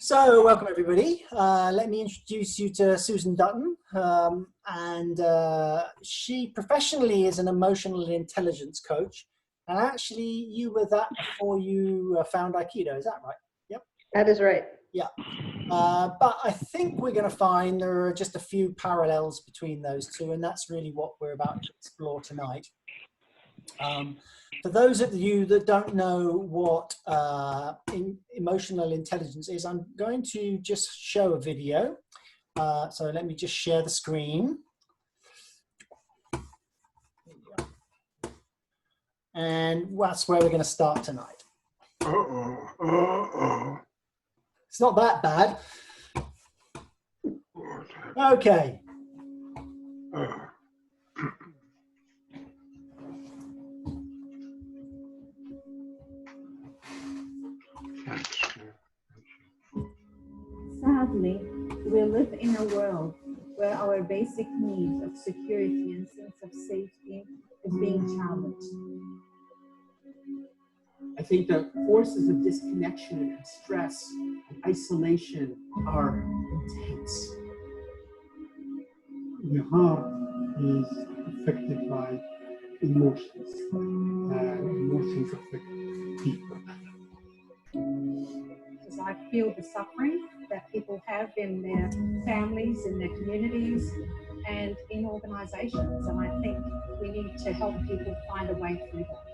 So, welcome everybody. Let me introduce you to Susan Dutton. She professionally is an emotional intelligence coach. And actually, you were that before you found Aikido. Is that right? Yep. That is right. Yeah. But I think we're going to find there are just a few parallels between those two, and that's really what we're about to explore tonight. For those of you that don't know what emotional intelligence is, I'm going to just show a video. So let me just share the screen. And that's where we're going to start tonight. It's not that bad. Okay. Sadly, we live in a world where our basic needs of security and sense of safety is being challenged. I think the forces of disconnection and stress and isolation are intense. The heart is affected by emotions, and emotions affect people. Because I feel the suffering that people have in their families, in their communities, and in organizations. And I think we need to help people find a way through that.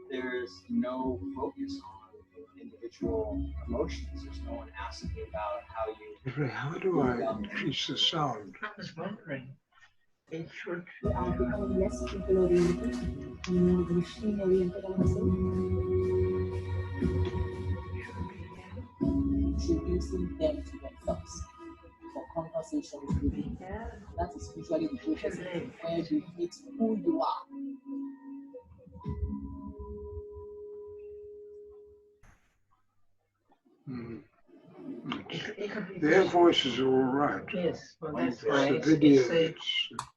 There's no focus on individual emotions. There's no one asking about how you... How do I increase the sound? I was wondering, it should... We are becoming less people-oriented and more machine-oriented, I would say. Introducing them to themselves for conversations with you. That is usually the process where you meet who you are. Their voices are all right. Yes, well, that's It's why the video.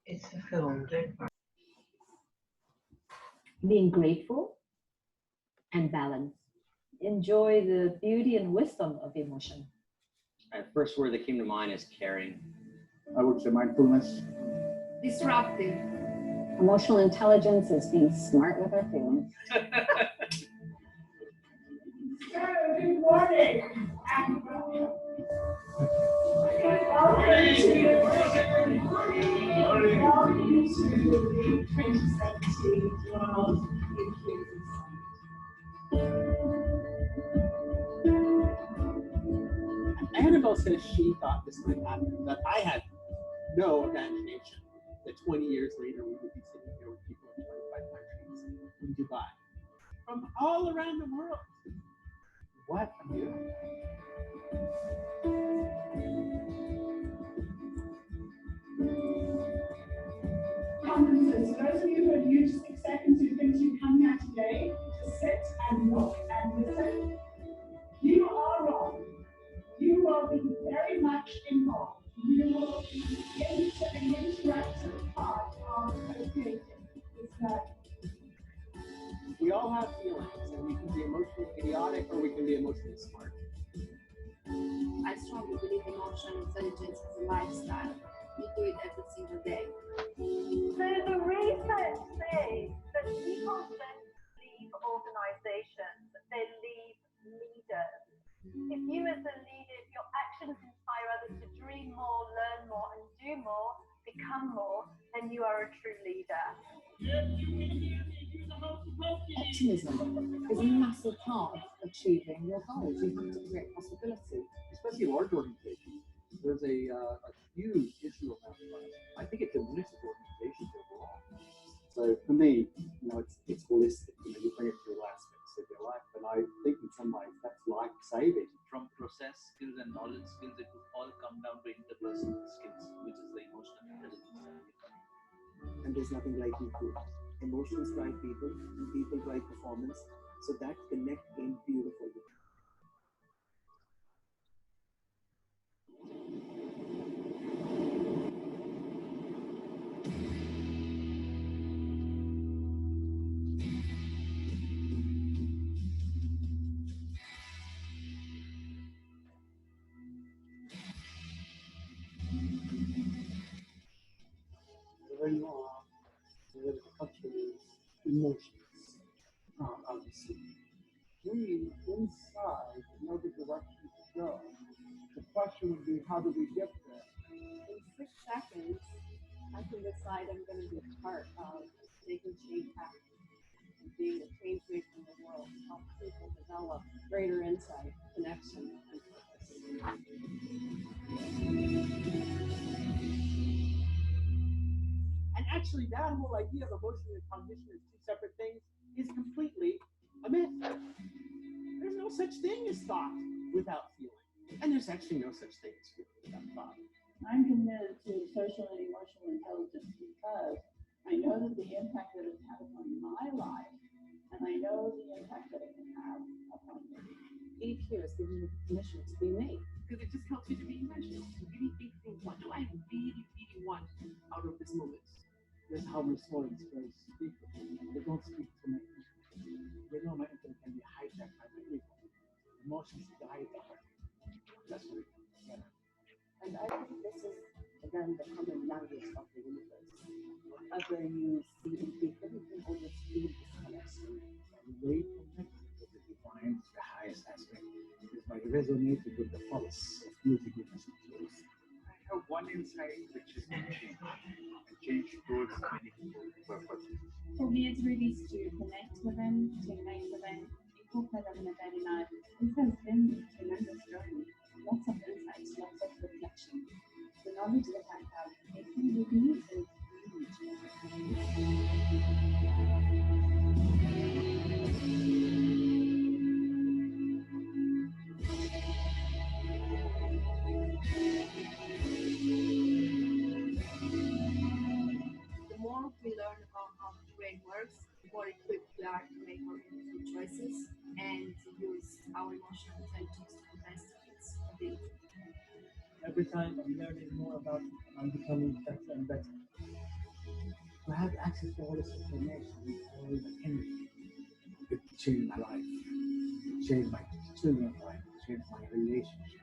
it's a film, don't worry. Being grateful and balanced. Enjoy the beauty and wisdom of emotion. The first word that came to mind is caring. I would say mindfulness. Disruptive. Emotional intelligence is being smart with our feelings. Good morning. Annabelle says she thought this might happen, but I had no imagination that 20 years later we would be sitting here with people in 25 countries in Dubai from all around the world. What a miracle. Conferences. For those of you who are new, just take seconds who think you come here today to sit and look and listen. You are wrong. You will be very much involved. You will be into an interactive part of co-creating. It's that We all have feelings, and we can be emotionally idiotic or we can be emotionally smart. I strongly believe emotional intelligence is a lifestyle. You do it every single day. So the research says that people don't leave organizations, they leave leaders. If you as a leader, if your actions inspire others to dream more, learn more, and do more, become more, then you are a true leader. Optimism is a massive part of achieving your goals. You have to create possibility. Especially large organizations, there's a huge issue around trust. I think it diminishes organizations overall. So for me, it's holistic. You bring it to all aspects of your life, and I think in some ways that's life saving. From process skills and knowledge skills, it will all come down to interpersonal skills, which is the emotional intelligence that we have. And there's nothing like people. Emotions drive people, and people drive performance. So that connect came beautifully. emotions, obviously. We, inside, know the direction to go. The question would be, how do we get there? In 6 seconds, I can decide I'm going to be a part of making change happen and being a change maker in the world to help people develop greater insight, connection, and purpose. And actually, that whole idea of emotion and cognition as two separate things is completely a myth. There's no such thing as thought without feeling. And there's actually no such thing as feeling without thought. I'm committed to social and emotional intelligence because I know that the impact that it has on my life, and I know the impact that it can have upon me. EQ is giving you permission to be me. Because it just helps you to be intentional, to really think through, what do I really, really want out of this moment? That's how response very speak. They don't speak to me. They know my intellect can be hijacked by my ego. Emotions guide the heart. That's what it comes together. And I think this is, again, the common language of the universe. Whatever you see and think, everything always feels this connection. The way connected to the divine, to the highest aspect, is by resonating with the pulse of beauty, goodness, and truth. I have one insight, which is to change. And change towards meaningful purpose. For me, it's really to connect with them, to engage with them, incorporate them in their daily life. This has been a tremendous journey. Lots of insights, lots of reflection. The knowledge that I have taken with me is huge. The more we learn about how the brain works, the more equipped we are to make our meaningful choices and to use our emotional intelligence to the best of its ability. Every time I'm learning more about it, I'm becoming better and better. To have access to all this information, all the energy, it changed my life. It changed my children's life. It changed my relationship.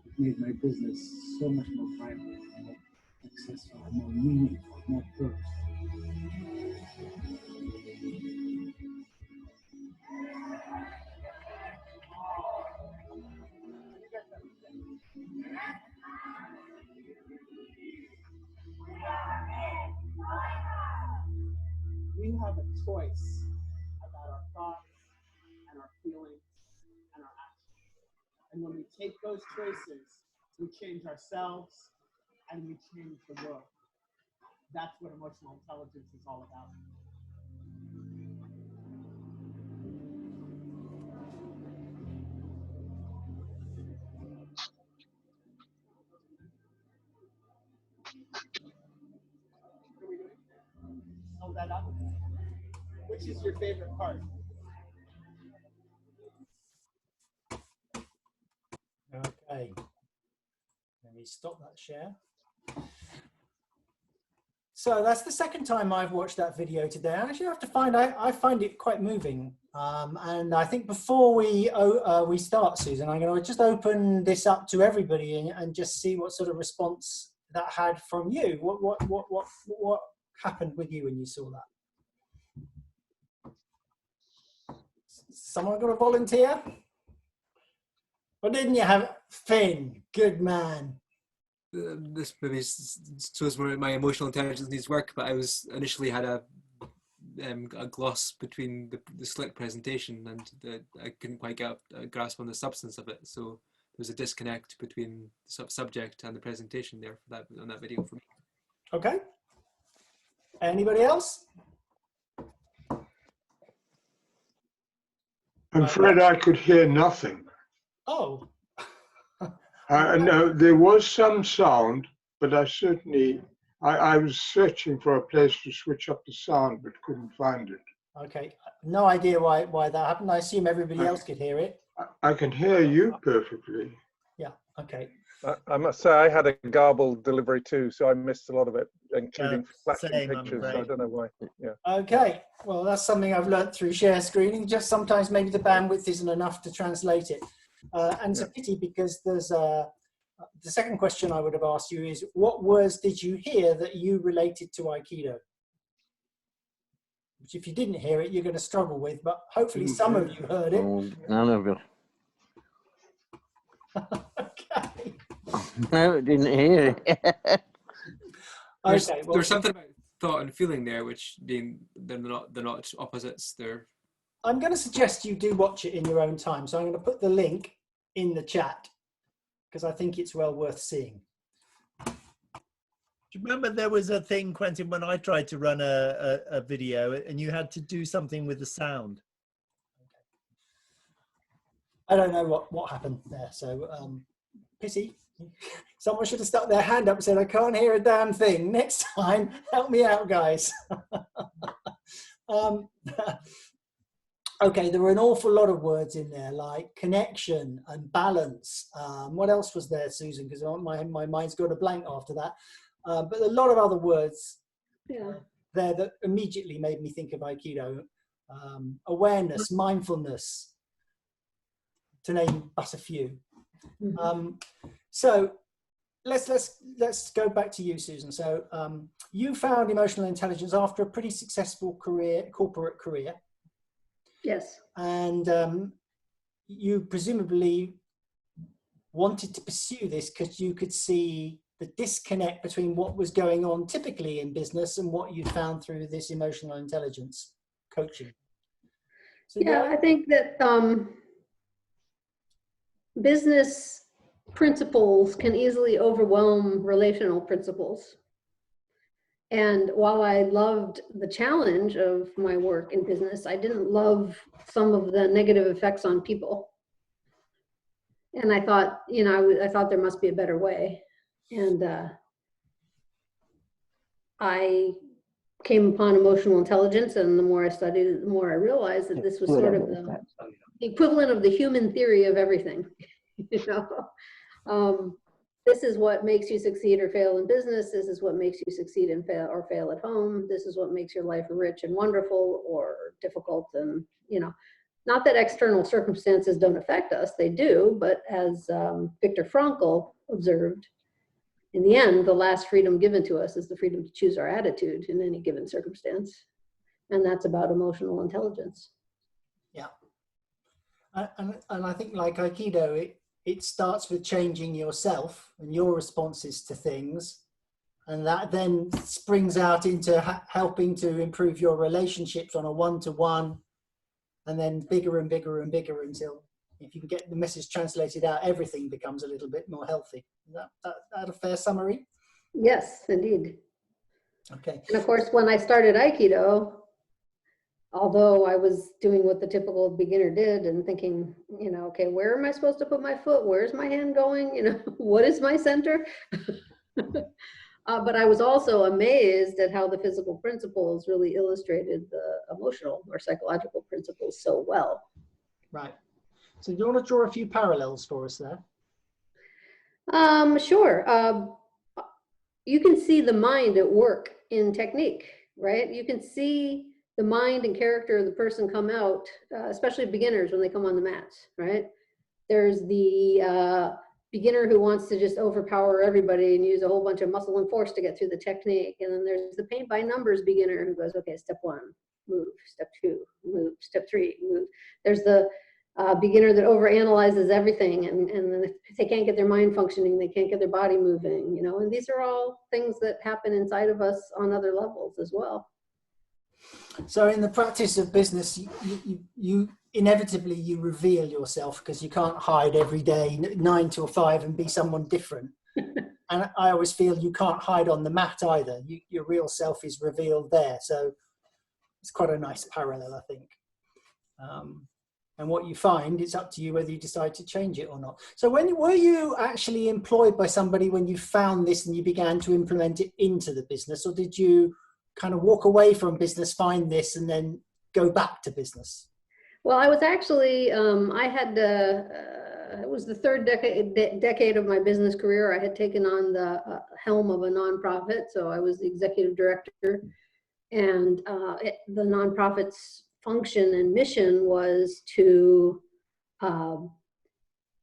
It made my business so much more vibrant, more successful, more meaningful, more purposeful. We have a choice about our thoughts and our feelings and our actions. And when we take those choices, we change ourselves and we change the world. That's what emotional intelligence is all about. What are we doing? Sum that up. Which is your favorite part? Okay. Let me stop that share. So that's the second time I've watched that video today. I actually have to find, I find it quite moving. And I think before we start, Susan, I'm going to just open this up to everybody and just see what sort of response that had from you. What happened with you when you saw that? Someone got a volunteer? Or didn't you have Finn? Good man. This maybe shows where my emotional intelligence needs work, but I initially had a gloss between the slick presentation and I couldn't quite get a grasp on the substance of it. So there's a disconnect between the subject and the presentation there for that on that video for me. Okay. Anybody else? I'm afraid I could hear nothing. Oh. No, there was some sound, but I was searching for a place to switch up the sound, but couldn't find it. Okay, no idea why that happened. I assume everybody else could hear it. I can hear you perfectly. Yeah, okay. I must say I had a garbled delivery too, so I missed a lot of it, including flashing same, pictures, so I don't know why. Yeah. Okay, well, that's something I've learned through share screening. Just sometimes maybe the bandwidth isn't enough to translate it. And it's a pity because there's the second question I would have asked you is, what words did you hear that you related to Aikido? which if you didn't hear it, you're going to struggle with, but hopefully some of you heard it. Oh, none of it. Okay. No, didn't hear it. Okay, well, there's something about thought and feeling there, which they're not opposites. I'm going to suggest you do watch it in your own time. So I'm going to put the link in the chat because I think it's well worth seeing. Do you remember there was a thing, Quentin, when I tried to run a video and you had to do something with the sound? I don't know what happened there. So pity. Someone should have stuck their hand up and said, I can't hear a damn thing. Next time, help me out, guys. Okay, there were an awful lot of words in there, like connection and balance. What else was there, Susan? Because my mind's got a blank after that. But a lot of other words there that immediately made me think of Aikido. Awareness, mindfulness, to name but a few. So let's go back to you, Susan. So you found emotional intelligence after a pretty successful corporate career. Yes. And you presumably wanted to pursue this because you could see the disconnect between what was going on typically in business and what you'd found through this emotional intelligence coaching. So yeah, I think that business principles can easily overwhelm relational principles. And while I loved the challenge of my work in business, I didn't love some of the negative effects on people. And I thought, I thought there must be a better way. And I came upon emotional intelligence, and the more I studied it, the more I realized that this was sort of the equivalent of the human theory of everything. This is what makes you succeed or fail in business. This is what makes you succeed and fail at home. This is what makes your life rich and wonderful or difficult. And, not that external circumstances don't affect us, they do, but as Viktor Frankl observed, in the end, the last freedom given to us is the freedom to choose our attitude in any given circumstance. And that's about emotional intelligence. Yeah. And I think like Aikido, it starts with changing yourself and your responses to things. And that then springs out into helping to improve your relationships on a one-to-one, and then bigger and bigger and bigger until, if you can get the message translated out, everything becomes a little bit more healthy. Is that a fair summary? Yes, indeed. Okay. And of course, when I started Aikido, although I was doing what the typical beginner did and thinking, okay, where am I supposed to put my foot? Where's my hand going? What is my center? But I was also amazed at how the physical principles really illustrated the emotional or psychological principles so well. Right. So do you want to draw a few parallels for us there? Sure. You can see the mind at work in technique, right? You can see the mind and character of the person come out, especially beginners when they come on the mats, right? There's the beginner who wants to just overpower everybody and use a whole bunch of muscle and force to get through the technique. And then there's the paint by numbers beginner who goes, okay, step 1, move, step 2, move, step 3, move. There's the beginner that overanalyzes everything, and then if they can't get their mind functioning, they can't get their body moving, and these are all things that happen inside of us on other levels as well. So in the practice of business, you inevitably you reveal yourself, because you can't hide every day 9 till 5 and be someone different. And I always feel you can't hide on the mat either. Your real self is revealed there. So it's quite a nice parallel, I think. And what you find, it's up to you whether you decide to change it or not. So were you actually employed by somebody when you found this and you began to implement it into the business, or did you kind of walk away from business, find this, and then go back to business? Well, I was actually, I had, it was the third decade of my business career. I had taken on the helm of a nonprofit, so I was the executive director, and the nonprofit's function and mission was to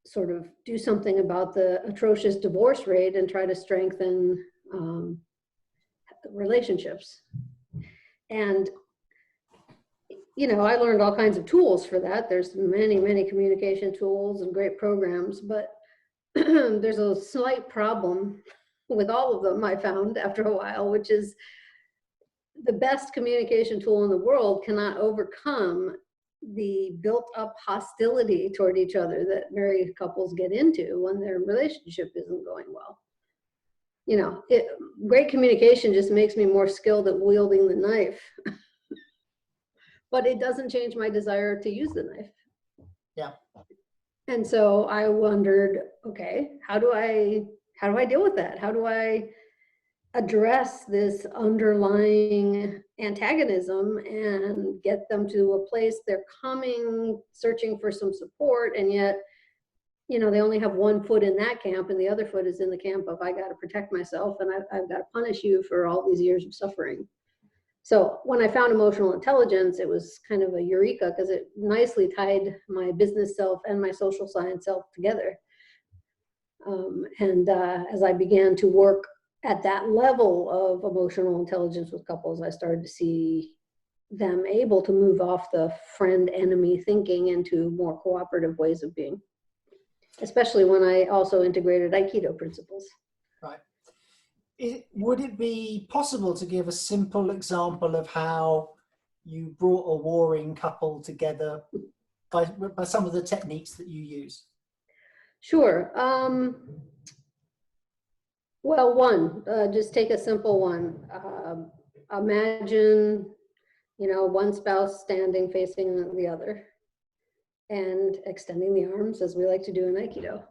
sort of do something about the atrocious divorce rate and try to strengthen relationships. And you know, I learned all kinds of tools for that. There's many, many communication tools and great programs, but there's a slight problem with all of them, I found after a while, which is the best communication tool in the world cannot overcome the built-up hostility toward each other that married couples get into when their relationship isn't going well. You know, great communication just makes me more skilled at wielding the knife, but it doesn't change my desire to use the knife. Yeah. And so I wondered, okay, how do I deal with that? How do I address this underlying antagonism and get them to a place they're coming, searching for some support, and yet, you know, they only have one foot in that camp and the other foot is in the camp of I got to protect myself and I've got to punish you for all these years of suffering. So when I found emotional intelligence, it was kind of a eureka because it nicely tied my business self and my social science self together. As I began to work at that level of emotional intelligence with couples, I started to see them able to move off the friend-enemy thinking into more cooperative ways of being, especially when I also integrated Aikido principles. Right. Would it be possible to give a simple example of how you brought a warring couple together by some of the techniques that you use? Sure. Well, just take a simple one. Imagine, you know, one spouse standing facing the other and extending the arms as we like to do in Aikido.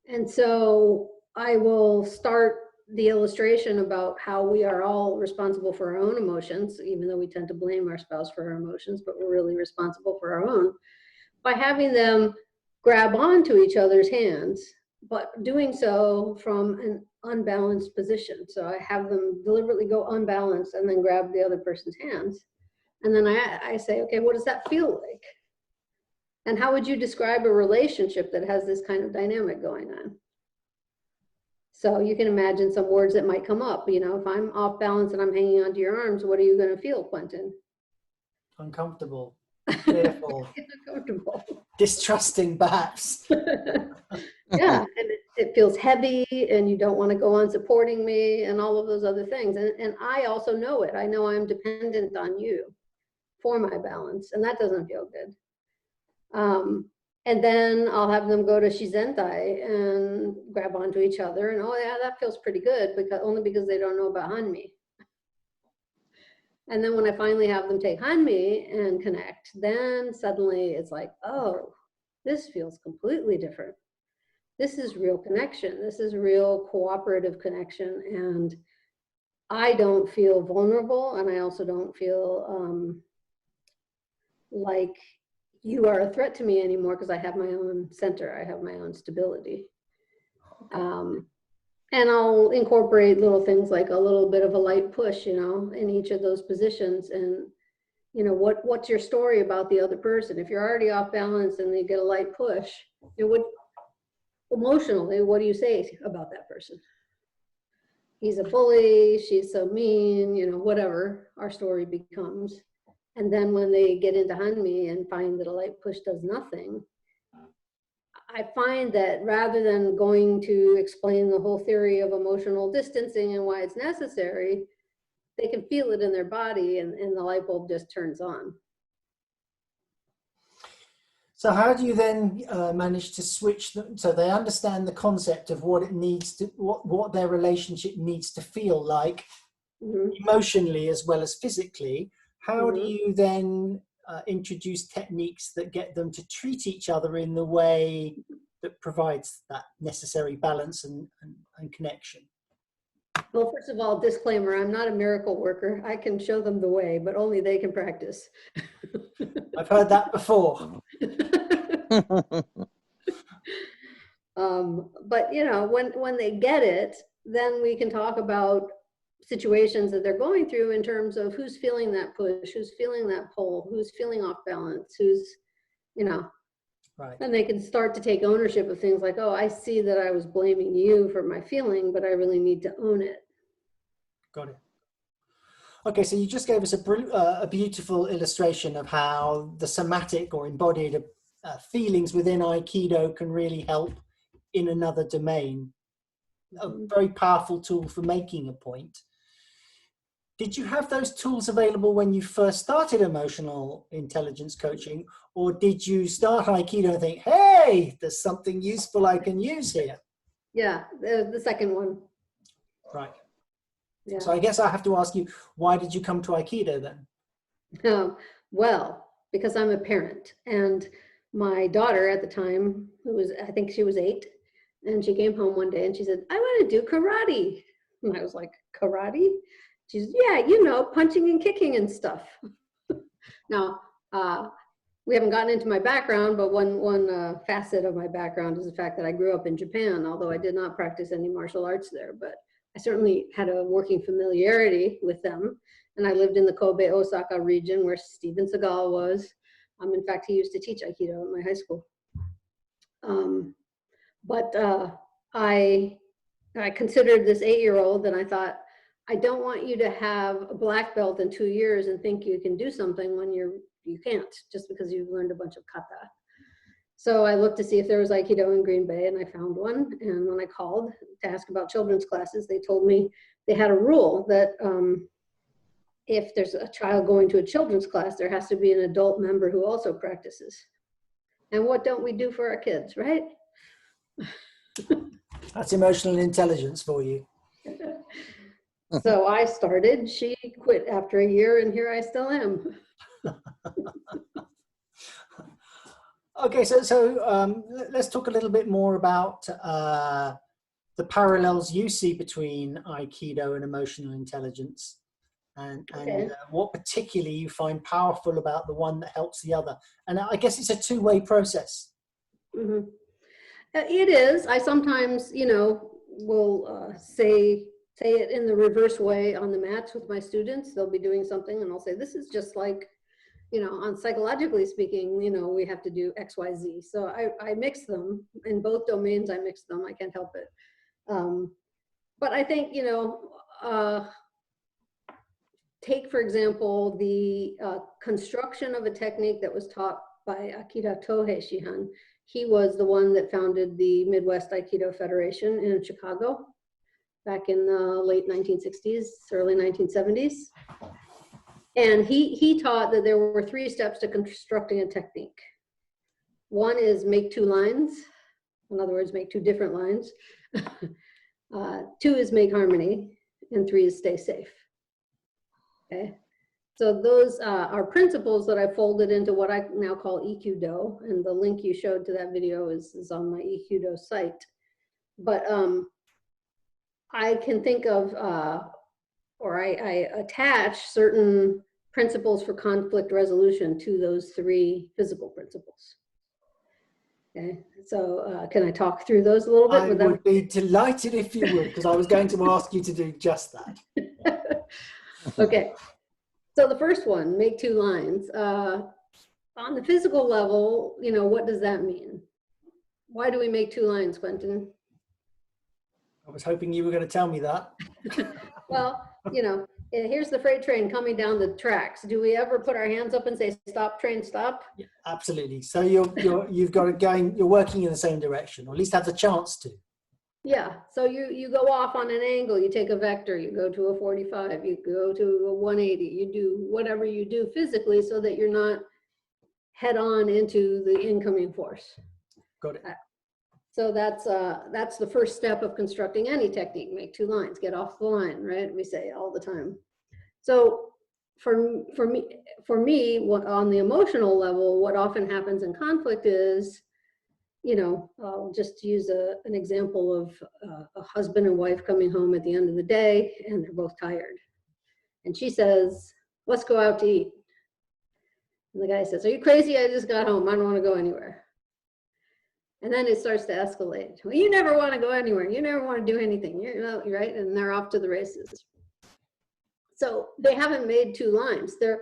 And so I will start the illustration about how we are all responsible for our own emotions, even though we tend to blame our spouse for our emotions, but we're really responsible for our own, by having them grab onto each other's hands, but doing so from an unbalanced position. So I have them deliberately go unbalanced and then grab the other person's hands. And then I say, okay, what does that feel like? And how would you describe a relationship that has this kind of dynamic going on? So you can imagine some words that might come up. You know, if I'm off balance and I'm hanging onto your arms, what are you going to feel, Quentin? Uncomfortable, fearful, uncomfortable, distrusting, perhaps. Yeah, and it feels heavy, and you don't want to go on supporting me, and all of those other things. And I also know it. I know I'm dependent on you for my balance, and that doesn't feel good. And then I'll have them go to Shizentai and grab onto each other, and oh yeah, that feels pretty good, only because they don't know about Hanmi. And then when I finally have them take Hanmi and connect, then suddenly it's like, oh, this feels completely different. This is real connection. This is real cooperative connection. And I don't feel vulnerable, and I also don't feel like you are a threat to me anymore because I have my own center. I have my own stability. And I'll incorporate little things like a little bit of a light push, you know, in each of those positions. And, you know, what's your story about the other person? If you're already off balance and you get a light push, emotionally, what do you say about that person? He's a bully, she's so mean, you know, whatever our story becomes. And then when they get into Hanmi and find that a light push does nothing, I find that rather than going to explain the whole theory of emotional distancing and why it's necessary, they can feel it in their body, and the light bulb just turns on. So how do you then manage to switch them so they understand the concept of what it needs to, what their relationship needs to feel like, emotionally as well as physically? How do you then introduce techniques that get them to treat each other in the way that provides that necessary balance and connection? Well, first of all, disclaimer, I'm not a miracle worker. I can show them the way, but only they can practice. I've heard that before. But, you know, when they get it, then we can talk about situations that they're going through in terms of who's feeling that push, who's feeling that pull, who's feeling off balance, who's, you know, right. And they can start to take ownership of things like, oh, I see that I was blaming you for my feeling, but I really need to own it. Got it. Okay, so you just gave us a beautiful illustration of how the somatic or embodied feelings within Aikido can really help in another domain. A very powerful tool for making a point. Did you have those tools available when you first started emotional intelligence coaching, or did you start Aikido and think, hey, there's something useful I can use here? Yeah, the second one. Right. Yeah. So I guess I have to ask you, why did you come to Aikido then? Well, because I'm a parent, and my daughter at the time, who was, I think she was 8, and she came home one day and she said, I want to do karate. And I was like, karate? She said, yeah, you know, punching and kicking and stuff. Now, we haven't gotten into my background, but one facet of my background is the fact that I grew up in Japan, although I did not practice any martial arts there, but I certainly had a working familiarity with them. And I lived in the Kobe, Osaka region where Steven Seagal was. In fact, he used to teach Aikido at my high school. I considered this 8-year-old, and I thought, I don't want you to have a black belt in 2 years and think you can do something when you can't, just because you've learned a bunch of kata. So I looked to see if there was Aikido in Green Bay, and I found one. And when I called to ask about children's classes, they told me they had a rule that if there's a child going to a children's class, there has to be an adult member who also practices. And what don't we do for our kids, right? That's emotional intelligence for you. So I started, she quit after a year, and here I still am. Okay, so let's talk a little bit more about the parallels you see between Aikido and emotional intelligence, and what particularly you find powerful about the one that helps the other. And I guess it's a two-way process. Mm-hmm. It is. I sometimes, will say it in the reverse way on the mats with my students. They'll be doing something and I'll say, this is just like, on psychologically speaking, we have to do X, Y, Z. So I mix them in both domains. I mix them. I can't help it. But I think, take, for example, the construction of a technique that was taught by Akira Tohei Shihan. He was the one that founded the Midwest Aikido Federation in Chicago back in the late 1960s, early 1970s. And he taught that there were 3 steps to constructing a technique. 1 is make 2 lines. In other words, make 2 different lines. 2 is make harmony, and 3 is stay safe. Okay, so those are principles that I folded into what I now call EQ-Do, and the link you showed to that video is on my EQ-Do site. But I can think of, or I attach certain principles for conflict resolution to those 3 physical principles. Okay, so can I talk through those a little bit? I would be delighted if you would, because I was going to ask you to do just that. Okay, so the first one, make 2 lines. On the physical level, what does that mean? Why do we make 2 lines, Quentin? I was hoping you were going to tell me that. Well, here's the freight train coming down the tracks. Do we ever put our hands up and say, stop, train, stop? Yeah, absolutely. So you've got it going, you're working in the same direction, or at least have the chance to. Yeah, so you go off on an angle, you take a vector, you go to a 45, you go to a 180, you do whatever you do physically so that you're not head on into the incoming force. Got it. So that's the first step of constructing any technique. Make 2 lines, get off the line, right? We say all the time. So for me, what on the emotional level, what often happens in conflict is, I'll just use an example of a husband and wife coming home at the end of the day, and they're both tired. And she says, let's go out to eat. And the guy says, are you crazy? I just got home. I don't want to go anywhere. And then it starts to escalate. Well, you never want to go anywhere. You never want to do anything. You're right. And they're off to the races. So they haven't made 2 lines. They're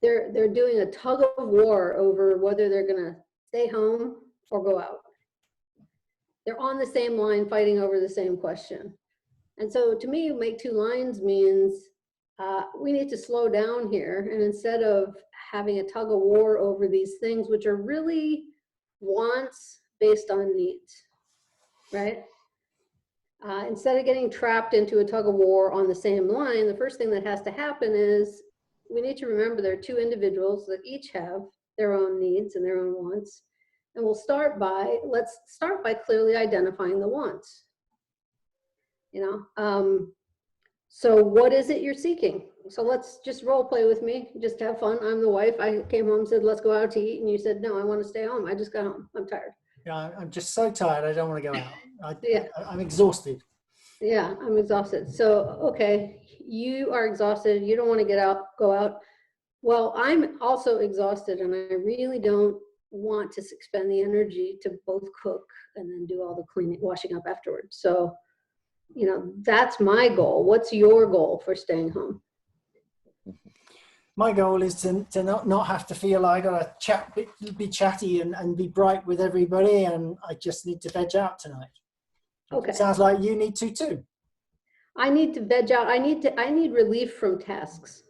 doing a tug of war over whether they're going to stay home or go out. They're on the same line fighting over the same question. And so to me, make 2 lines means we need to slow down here. And instead of having a tug of war over these things, which are really wants based on needs, right? Instead of getting trapped into a tug of war on the same line, the first thing that has to happen is we need to remember there are two individuals that each have their own needs and their own wants. And let's start by clearly identifying the wants. So what is it you're seeking? So let's just role play with me, just have fun. I'm the wife. I came home and said, let's go out to eat. And you said, no, I want to stay home. I just got home. I'm tired. Yeah, I'm just so tired. I don't want to go out. Yeah. I'm exhausted. Yeah, I'm exhausted. So, okay, you are exhausted. You don't want to go out. Well, I'm also exhausted, and I really don't want to expend the energy to both cook and then do all the cleaning, washing up afterwards. So, that's my goal. What's your goal for staying home? My goal is to not have to feel I got to be chatty and be bright with everybody, and I just need to veg out tonight. Okay. It sounds like you need to too. I need to veg out. I need relief from tasks.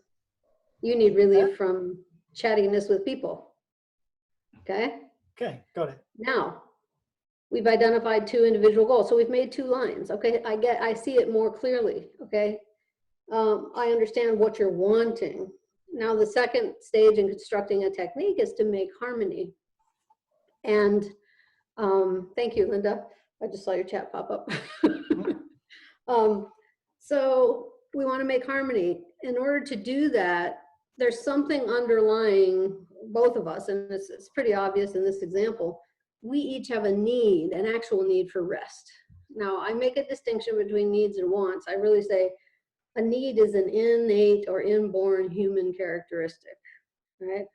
You need relief from chattiness with people. Okay? Okay, got it. Now, we've identified two individual goals. So we've made two lines. Okay, I see it more clearly. Okay, I understand what you're wanting. Now, the second stage in constructing a technique is to make harmony. And thank you, Linda. I just saw your chat pop up. So we want to make harmony. In order to do that, there's something underlying both of us, and it's pretty obvious in this example. We each have a need, an actual need for rest. Now, I make a distinction between needs and wants. I really say a need is an innate or inborn human characteristic, right?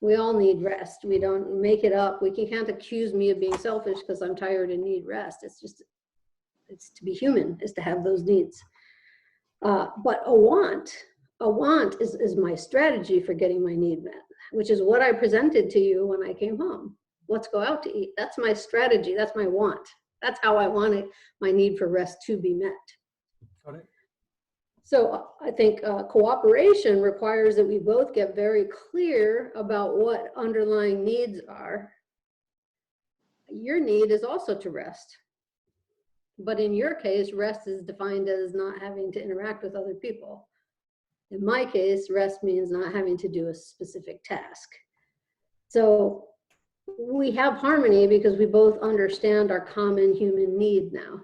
We all need rest. We don't make it up. We can't accuse me of being selfish because I'm tired and need rest. It's to be human is to have those needs. But a want is my strategy for getting my need met, which is what I presented to you when I came home. Let's go out to eat. That's my strategy. That's my want. That's how I want it, my need for rest to be met. Got it. So I think cooperation requires that we both get very clear about what underlying needs are. Your need is also to rest. But in your case, rest is defined as not having to interact with other people. In my case, rest means not having to do a specific task. So we have harmony because we both understand our common human need now.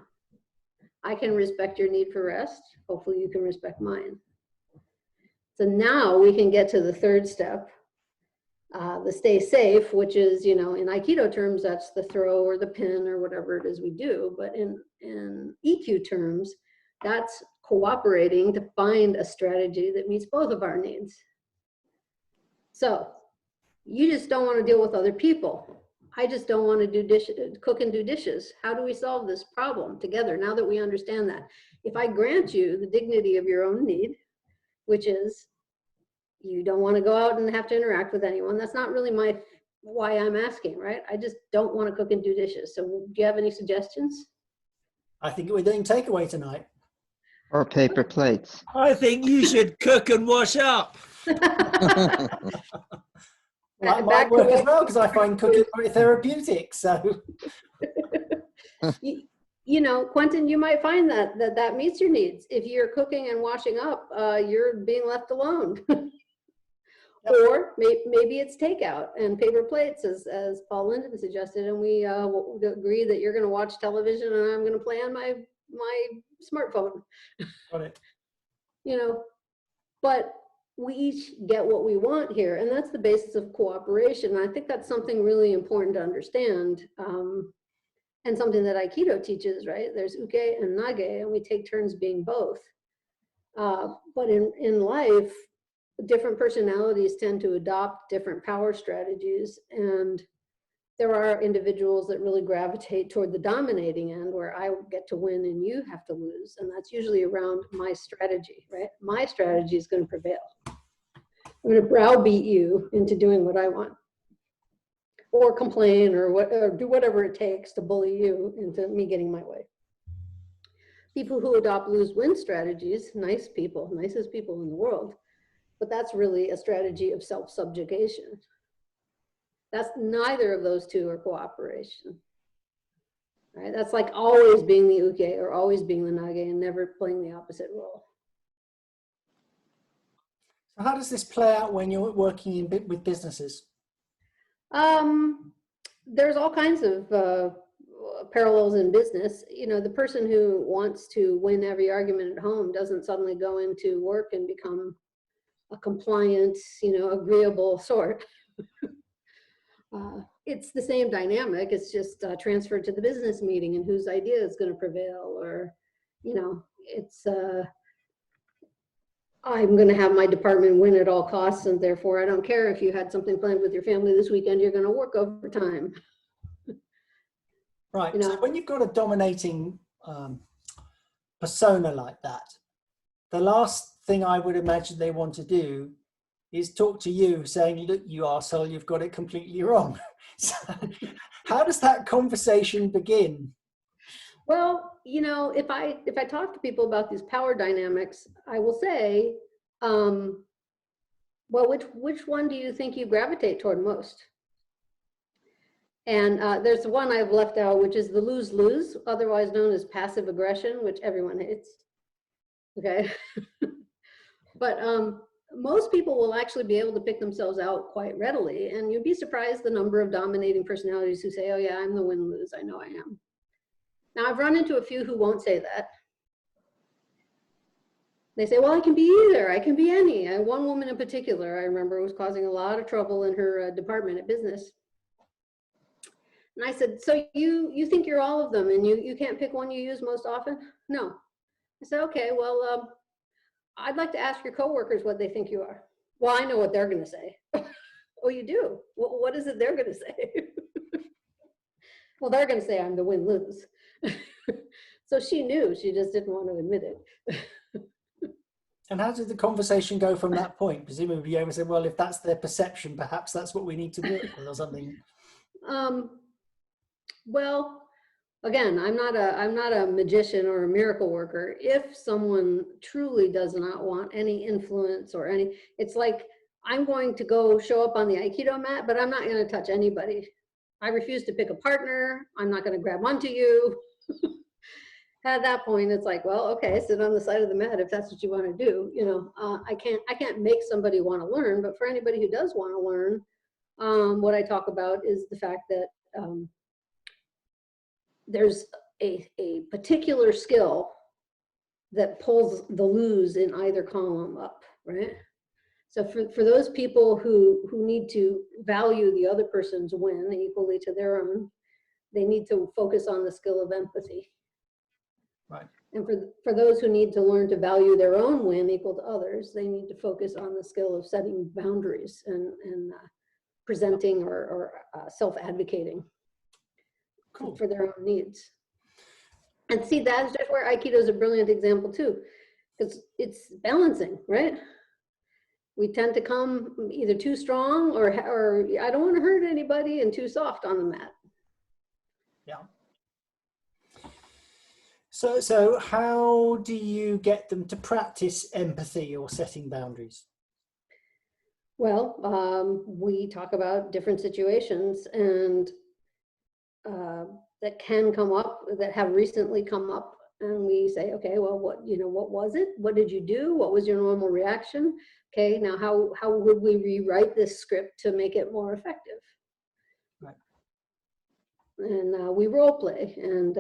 I can respect your need for rest. Hopefully you can respect mine. So now we can get to the third step, the stay safe, which is, in Aikido terms, that's the throw or the pin or whatever it is we do. But in EQ terms, that's cooperating to find a strategy that meets both of our needs. So you just don't want to deal with other people. I just don't want to do cook and do dishes. How do we solve this problem together now that we understand that? If I grant you the dignity of your own need, which is you don't want to go out and have to interact with anyone, that's not really why I'm asking, right? I just don't want to cook and do dishes. So do you have any suggestions? I think we're doing takeaway tonight. Or paper plates. I think you should cook and wash up. That might work as well because I find cooking very therapeutic. So, Quentin, you might find that meets your needs. If you're cooking and washing up, you're being left alone. Or maybe it's takeout and paper plates, as Paul Linden suggested, and we agree that you're going to watch television and I'm going to play on my smartphone. Got it. But we each get what we want here, and that's the basis of cooperation. And I think that's something really important to understand, and something that Aikido teaches, right? There's uke and nage, and we take turns being both. But in life, different personalities tend to adopt different power strategies, and there are individuals that really gravitate toward the dominating end where I get to win and you have to lose. And that's usually around my strategy, right? My strategy is going to prevail. I'm going to browbeat you into doing what I want, or complain or do whatever it takes to bully you into me getting my way. People who adopt lose-win strategies, nice people, nicest people in the world, but that's really a strategy of self-subjugation. That's neither of those two are cooperation. Right? That's like always being the uke or always being the nage and never playing the opposite role. So how does this play out when you're working with businesses? There's all kinds of parallels in business. You know, the person who wants to win every argument at home doesn't suddenly go into work and become a compliant, you know, agreeable sort. It's the same dynamic. It's just transferred to the business meeting and whose idea is going to prevail, or, you know, it's I'm going to have my department win at all costs, and therefore I don't care if you had something planned with your family this weekend, you're going to work overtime. Right. You know, so when you've got a dominating persona like that, the last thing I would imagine they want to do is talk to you saying, look, you arsehole, you've got it completely wrong. So how does that conversation begin? well, you know, if I talk to people about these power dynamics, I will say, well, which one do you think you gravitate toward most? And there's one I've left out, which is the lose-lose, otherwise known as passive aggression, which everyone hates. Okay. But most people will actually be able to pick themselves out quite readily. And you'd be surprised the number of dominating personalities who say, oh yeah, I'm the win-lose, I know I am. Now I've run into a few who won't say that. They say, well, I can be either, I can be any. One woman in particular, I remember, was causing a lot of trouble in her department at business. And I said, so you think you're all of them and you can't pick one you use most often? No. I said, okay, well, I'd like to ask your coworkers what they think you are. Well, I know what they're going to say. Oh, you do? What is it they're going to say? Well, they're going to say I'm the win-lose. So she knew, she just didn't want to admit it. And how did the conversation go from that point? Presumably you said, well, if that's their perception, perhaps that's what we need to work with or something. Well, again, I'm not a magician or a miracle worker. If someone truly does not want any influence or any, it's like, I'm going to go show up on the Aikido mat, but I'm not going to touch anybody. I refuse to pick a partner. I'm not going to grab onto you. At that point, it's like, well, okay, sit on the side of the mat if that's what you want to do. You know, I can't make somebody want to learn, but for anybody who does want to learn, what I talk about is the fact that there's a particular skill that pulls the lose in either column up, right? So for those people who need to value the other person's win equally to their own, they need to focus on the skill of empathy. Right. And for those who need to learn to value their own win equal to others, they need to focus on the skill of setting boundaries and presenting or self-advocating. Cool. For their own needs. And see, that's just where Aikido is a brilliant example too, because it's balancing, right? We tend to come either too strong or I don't want to hurt anybody, and too soft on the mat. Yeah. So how do you get them to practice empathy or setting boundaries? Well, we talk about different situations and that can come up, that have recently come up, and we say, okay, well, what was it? What did you do? What was your normal reaction? Okay, now how would we rewrite this script to make it more effective? Right. And we role play, and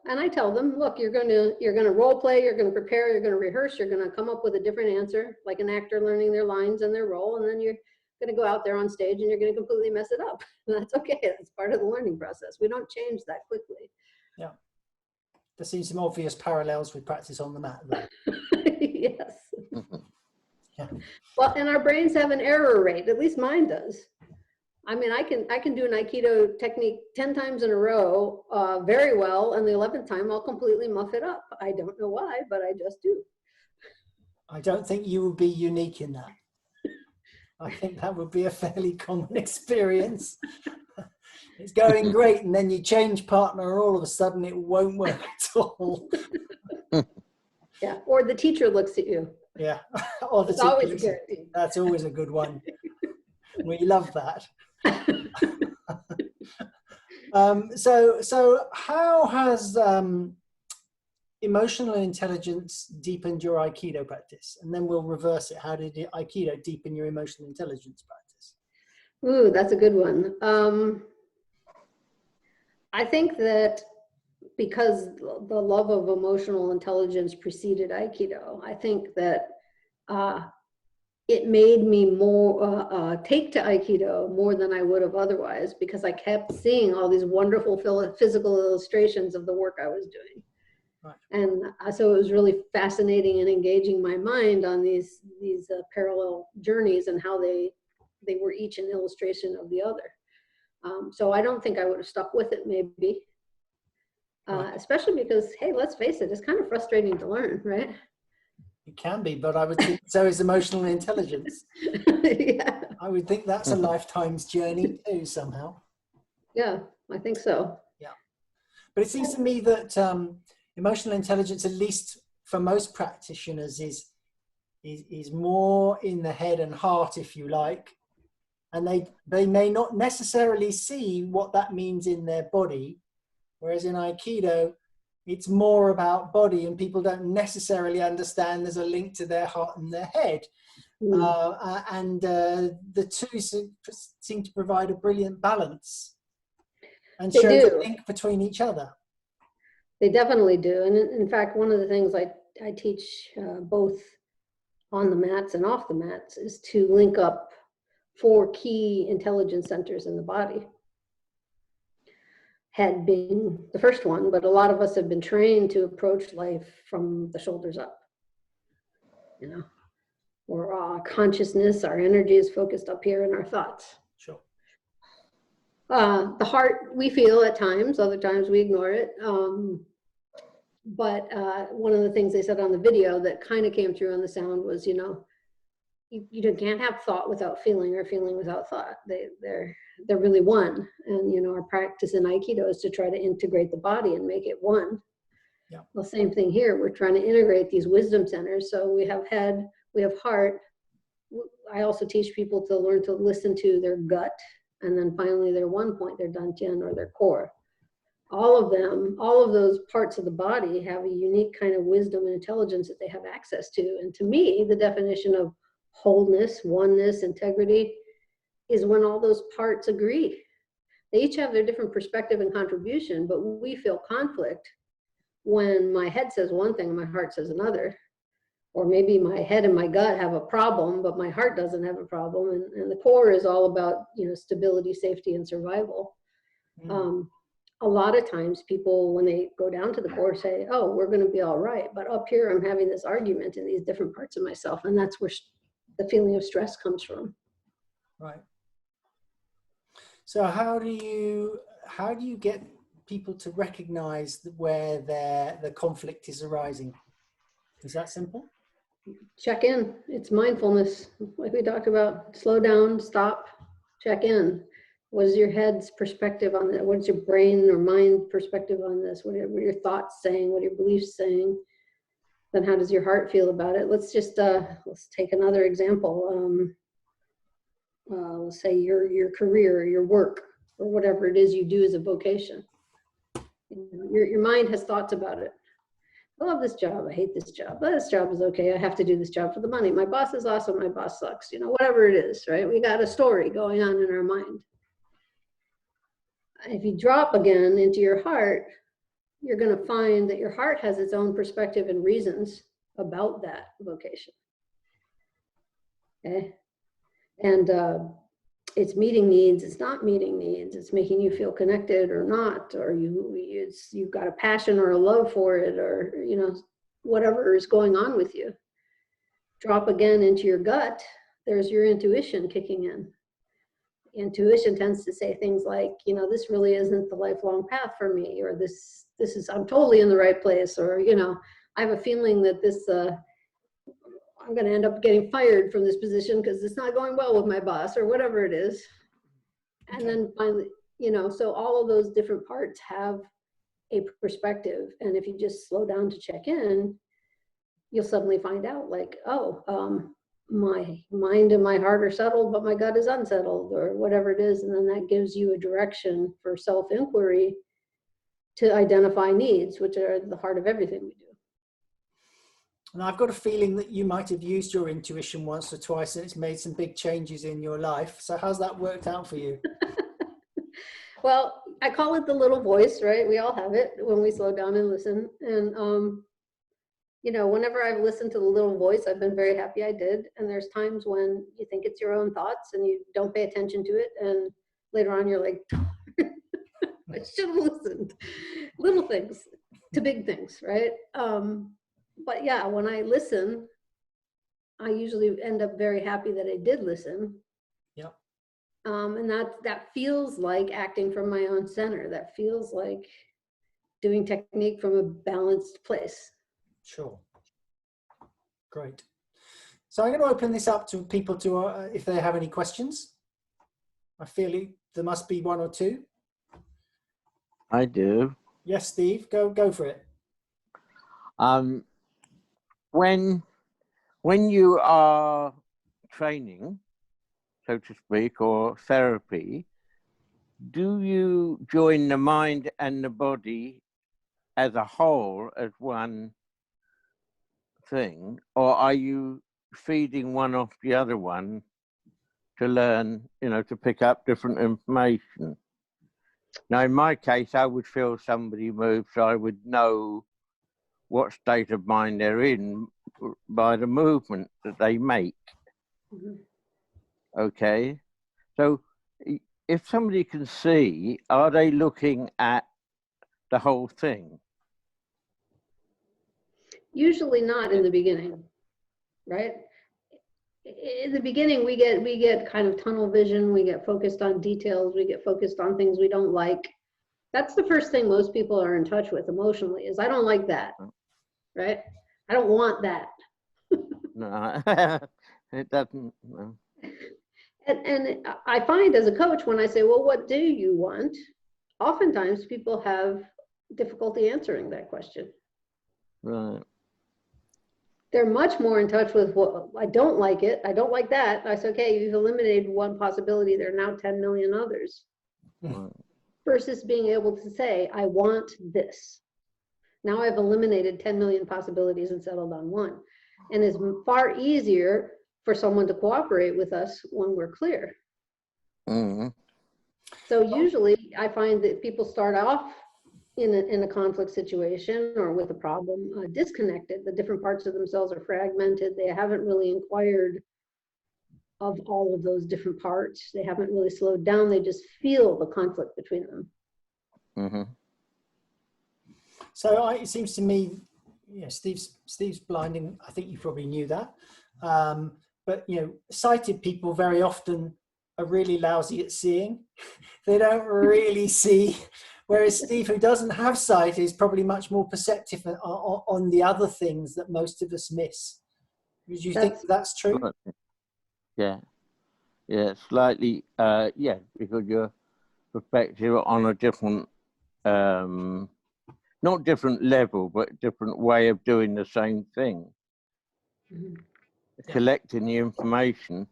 I tell them, look, you're gonna role play, you're gonna prepare, you're gonna rehearse, you're gonna come up with a different answer, like an actor learning their lines and their role, and then you're going to go out there on stage and you're going to completely mess it up. That's okay. That's part of the learning process. We don't change that quickly. Yeah. There seems some obvious parallels with practice on the mat, though. Yes. Yeah. Well, and our brains have an error rate. At least mine does. I mean, I can do an Aikido technique 10 times in a row very well, and the 11th time I'll completely muff it up. I don't know why, but I just do. I don't think you would be unique in that. I think that would be a fairly common experience. It's going great, and then you change partner, and all of a sudden it won't work at all. Yeah, or the teacher looks at you. Yeah, or the It's always a teacher. guarantee. That's always a good one. We love that. So how has emotional intelligence deepened your Aikido practice? And then we'll reverse it. How did Aikido deepen your emotional intelligence practice? Ooh, that's a good one. I think that because the love of emotional intelligence preceded Aikido, I think that it made me more take to Aikido more than I would have otherwise, because I kept seeing all these wonderful physical illustrations of the work I was doing. Right. And so it was really fascinating and engaging my mind on these parallel journeys and how they were each an illustration of the other. So I don't think I would have stuck with it, maybe. Especially because, hey, let's face it, it's kind of frustrating to learn, right? It can be, but I would think so is emotional intelligence. Yeah. I would think that's a lifetime's journey too, somehow. Yeah, I think so. Yeah. But it seems to me that emotional intelligence, at least for most practitioners, is more in the head and heart, if you like. And they may not necessarily see what that means in their body. Whereas in Aikido, it's more about body, and people don't necessarily understand there's a link to their heart and their head. The two seem to provide a brilliant balance and show the link between each other. They definitely do. And in fact, one of the things I teach both on the mats and off the mats is to link up 4 key intelligence centers in the body. Head being the first one, but a lot of us have been trained to approach life from the shoulders up, you know, or our consciousness, our energy is focused up here in our thoughts. Sure. The heart, we feel at times, other times we ignore it. But one of the things they said on the video that kind of came through on the sound was, you know, you can't have thought without feeling or feeling without thought. They're really one. And, you know, our practice in Aikido is to try to integrate the body and make it one. Yeah. Well, same thing here. We're trying to integrate these wisdom centers. So we have head, we have heart. I also teach people to learn to listen to their gut, and then finally their one point, their dantian or their core. All of them, all of those parts of the body have a unique kind of wisdom and intelligence that they have access to. And to me, the definition of wholeness, oneness, integrity is when all those parts agree. They each have their different perspective and contribution, but we feel conflict when my head says one thing and my heart says another. Or maybe my head and my gut have a problem, but my heart doesn't have a problem. And the core is all about, you know, stability, safety, and survival. A lot of times people, when they go down to the core, say, oh, we're going to be all right. But up here, I'm having this argument in these different parts of myself. And that's where the feeling of stress comes from. Right. So how do you get people to recognize where the conflict is arising? Is that simple? Check in. It's mindfulness, like we talked about. Slow down, stop, check in. What is your head's perspective on that? What's your brain or mind perspective on this? What are your thoughts saying? What are your beliefs saying? Then how does your heart feel about it? Let's just let's take another example. Let's say your career, your work, or whatever it is you do as a vocation. Your mind has thoughts about it. I love this job. I hate this job. But this job is okay. I have to do this job for the money. My boss is awesome. My boss sucks. You know, whatever it is, right? We got a story going on in our mind. If you drop again into your heart, you're going to find that your heart has its own perspective and reasons about that vocation. Okay? And it's meeting needs, it's not meeting needs, it's making you feel connected or not, or you've got a passion or a love for it, or, you know, whatever is going on with you. Drop again into your gut, there's your intuition kicking in. Intuition tends to say things like, you know, this really isn't the lifelong path for me, or this is, I'm totally in the right place, or, you know, I have a feeling that this, I'm going to end up getting fired from this position because it's not going well with my boss, or whatever it is. And then finally, you know, so all of those different parts have a perspective. And if you just slow down to check in, you'll suddenly find out like, oh, my mind and my heart are settled, but my gut is unsettled, or whatever it is. And then that gives you a direction for self-inquiry to identify needs, which are the heart of everything we do. And I've got a feeling that you might have used your intuition once or twice and it's made some big changes in your life. So how's that worked out for you? Well, I call it the little voice, right? We all have it when we slow down and listen. And, you know, whenever I've listened to the little voice, I've been very happy I did. And there's times when you think it's your own thoughts and you don't pay attention to it. And later on, you're like, I should have listened. Little things to big things, right? But yeah, when I listen, I usually end up very happy that I did listen. Yep. And that feels like acting from my own center. That feels like doing technique from a balanced place. Sure. Great. So I'm going to open this up to people to, if they have any questions. I feel there must be one or two. I do. Yes, Steve, go for it. When you are training, so to speak, or therapy, do you join the mind and the body as a whole as one thing, or are you feeding one off the other one to learn, you know, to pick up different information? Now, in my case, I would feel somebody move, so I would know what state of mind they're in by the movement that they make. Mm-hmm. Okay, so if somebody can see, are they looking at the whole thing? Usually not in the beginning, right? In the beginning, we get kind of tunnel vision. We get focused on details. We get focused on things we don't like. That's the first thing most people are in touch with emotionally is I don't like that, right? I don't want that. No, it doesn't. No. And I find as a coach, when I say, well, what do you want? Oftentimes people have difficulty answering that question. Right. They're much more in touch with what I don't like it. I don't like that. I say, okay, you've eliminated one possibility. There are now 10 million others. Right. Versus being able to say, I want this. Now I've eliminated 10 million possibilities and settled on one. And it's far easier for someone to cooperate with us when we're clear. Mm-hmm. So usually I find that people start off in a conflict situation or with a problem disconnected. The different parts of themselves are fragmented. They haven't really inquired of all of those different parts. They haven't really slowed down. They just feel the conflict between them. Mm-hmm. So it seems to me, you know, Steve's blinding. I think you probably knew that. But, you know, sighted people very often are really lousy at seeing. They don't really see. Whereas Steve, who doesn't have sight, is probably much more perceptive on the other things that most of us miss. Do you think that's true? Yeah. Yeah, slightly, yeah, because your perspective on a different, not different level, but different way of doing the same thing. Mm-hmm. Collecting the information,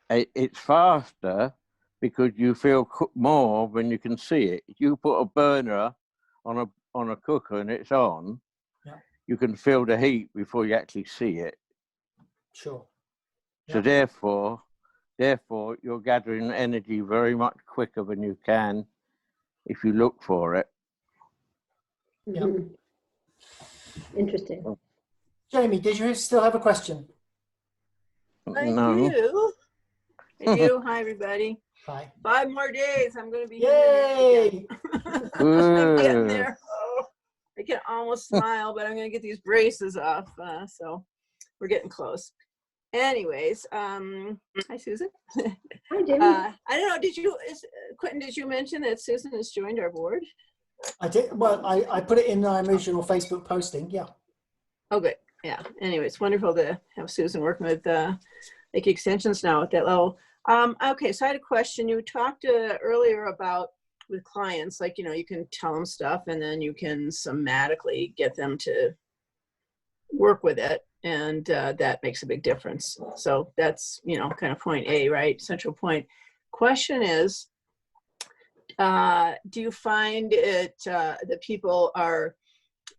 it's faster because you feel more when you can see it. If you put a burner on a cooker and it's on, you can feel the heat before you actually see it. Sure. So therefore, you're gathering energy very much quicker than you can if you look for it. Mm-hmm. Interesting. Jamie, did you still have a question? I No. do. I do. Hi, everybody. Hi. 5 more days. I'm going to be Yay! I'm getting there. Oh, I can almost smile, but I'm going to get these braces off. So we're getting close. Anyways, hi, Susan. Hi, Jamie. I don't know. Quentin, did you mention that Susan has joined our board? I did. Well, I put it in my original Facebook posting. Yeah. Oh, good. Yeah. Anyway, it's wonderful to have Susan working with Aiki Extensions now at that level. Okay, so I had a question. You talked earlier about with clients, like, you can tell them stuff and then you can somatically get them to work with it. And that makes a big difference. So that's, kind of point A, right? Central point. Question is, do you find it that people are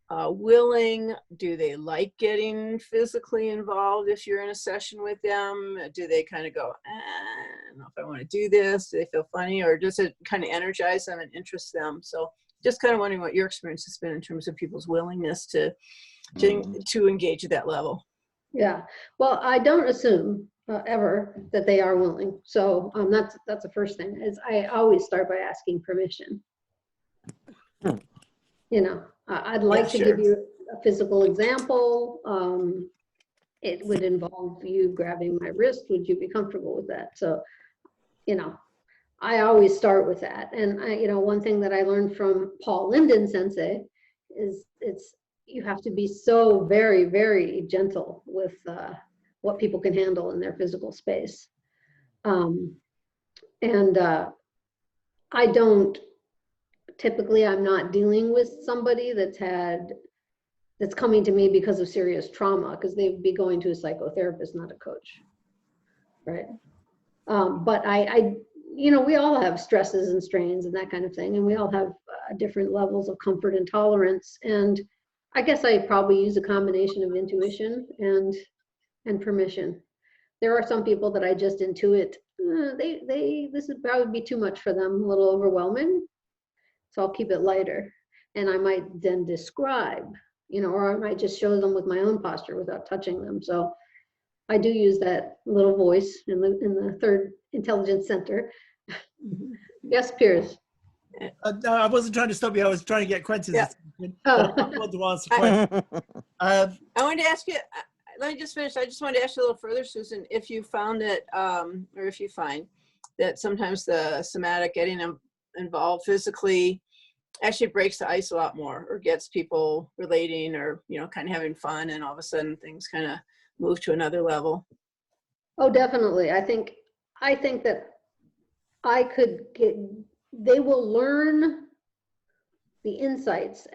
willing? Do they like getting physically involved if you're in a session with them? Do they kind of go, I don't know if I want to do this? Do they feel funny, or does it kind of energize them and interest them? So just kind of wondering what your experience has been in terms of people's willingness to engage at that level. Yeah, well, I don't assume ever that they are willing. So that's the first thing, is I always start by asking permission. I'd like to give you a physical example. It would involve you grabbing my wrist. Would you be comfortable with that? So, I always start with that. And one thing that I learned from Paul Linden Sensei is you have to be so very, very gentle with what people can handle in their physical space. Typically, I'm not dealing with somebody that's coming to me because of serious trauma, because they'd be going to a psychotherapist, not a coach, right? But we all have stresses and strains and that kind of thing, and we all have different levels of comfort and tolerance. And I guess I probably use a combination of intuition and permission. There are some people that I just intuit. This would probably be too much for them, a little overwhelming. So I'll keep it lighter. And I might then describe, or I might just show them with my own posture without touching them. So I do use that little voice in the third intelligence center. Yes, Piers. No, I wasn't trying to stop you. I was trying to get Quentin's attention. I want to answer questions. I wanted to ask you, let me just finish. I just wanted to ask you a little further, Susan, if you found that, or if you find that sometimes the somatic getting them involved physically actually breaks the ice a lot more, or gets people relating, or kind of having fun, and all of a sudden things kind of move to another level. Oh, definitely. I think that they will learn the insights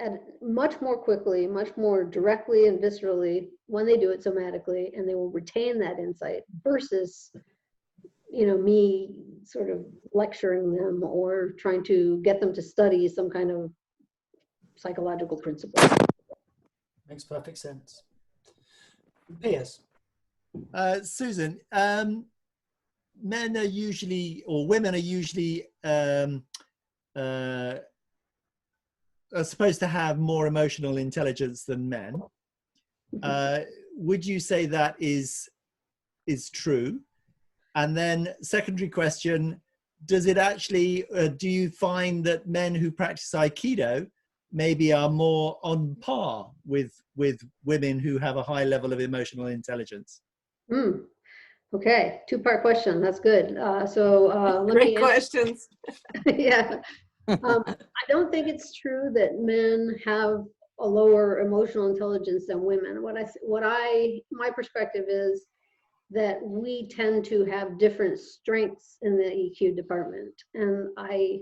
much more quickly, much more directly and viscerally when they do it somatically, and they will retain that insight versus me sort of lecturing them or trying to get them to study some kind of psychological principle. Makes perfect sense. Piers. Susan, men are usually, or women are usually are supposed to have more emotional intelligence than men. Would you say that is true? And then secondary question, does it actually, do you find that men who practice Aikido maybe are more on par with women who have a high level of emotional intelligence? Okay, two-part question. That's good. Great questions. Yeah. I don't think it's true that men have a lower emotional intelligence than women. My perspective is that we tend to have different strengths in the EQ department. And I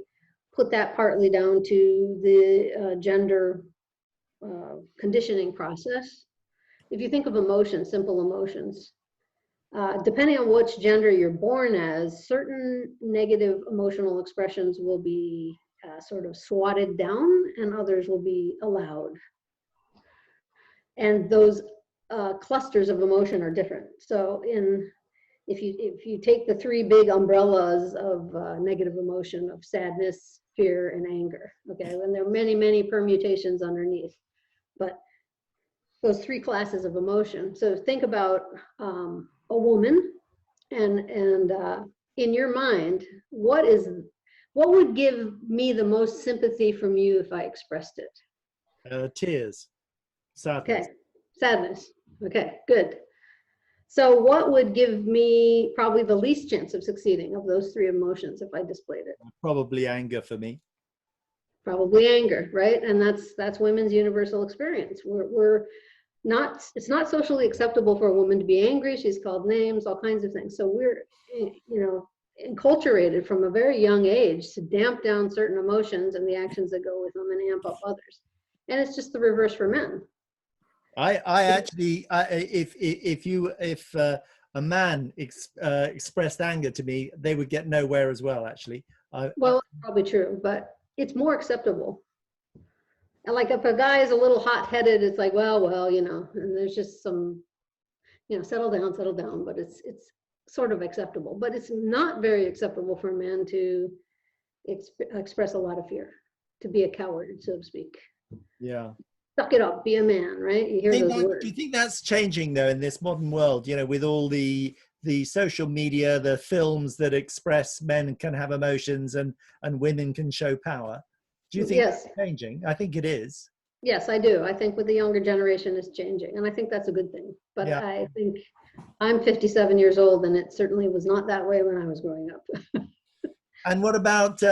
put that partly down to the gender conditioning process. If you think of emotions, simple emotions, depending on which gender you're born as, certain negative emotional expressions will be sort of swatted down and others will be allowed. And those clusters of emotion are different. So if you take the three big umbrellas of negative emotion of sadness, fear, and anger, okay, and there are many, many permutations underneath, but those three classes of emotion. So think about a woman, and in your mind, what would give me the most sympathy from you if I expressed it? Tears, sadness. Okay, sadness. Okay, good. So what would give me probably the least chance of succeeding of those three emotions if I displayed it? Probably anger for me. Probably anger, right? And that's women's universal experience. It's not socially acceptable for a woman to be angry. She's called names, all kinds of things. So enculturated from a very young age to damp down certain emotions and the actions that go with them and amp up others. And it's just the reverse for men. I actually, if a man expressed anger to me, they would get nowhere as well, actually. Well, it's probably true, but it's more acceptable. And like if a guy is a little hot-headed, it's like, well, you know, and there's just some, you know, settle down, but it's sort of acceptable. But it's not very acceptable for a man to express a lot of fear, to be a coward, so to speak. Yeah. Suck it up, be a man, right? You hear those words. Do you think that's changing though in this modern world, you know, with all the social media, the films that express men can have emotions and women can show power? Do you think Yes. that's changing? I think it is. Yes, I do. I think with the younger generation it's changing, and I think that's a good thing. But Yeah. I think I'm 57 years old, and it certainly was not that way when I was growing up. And what about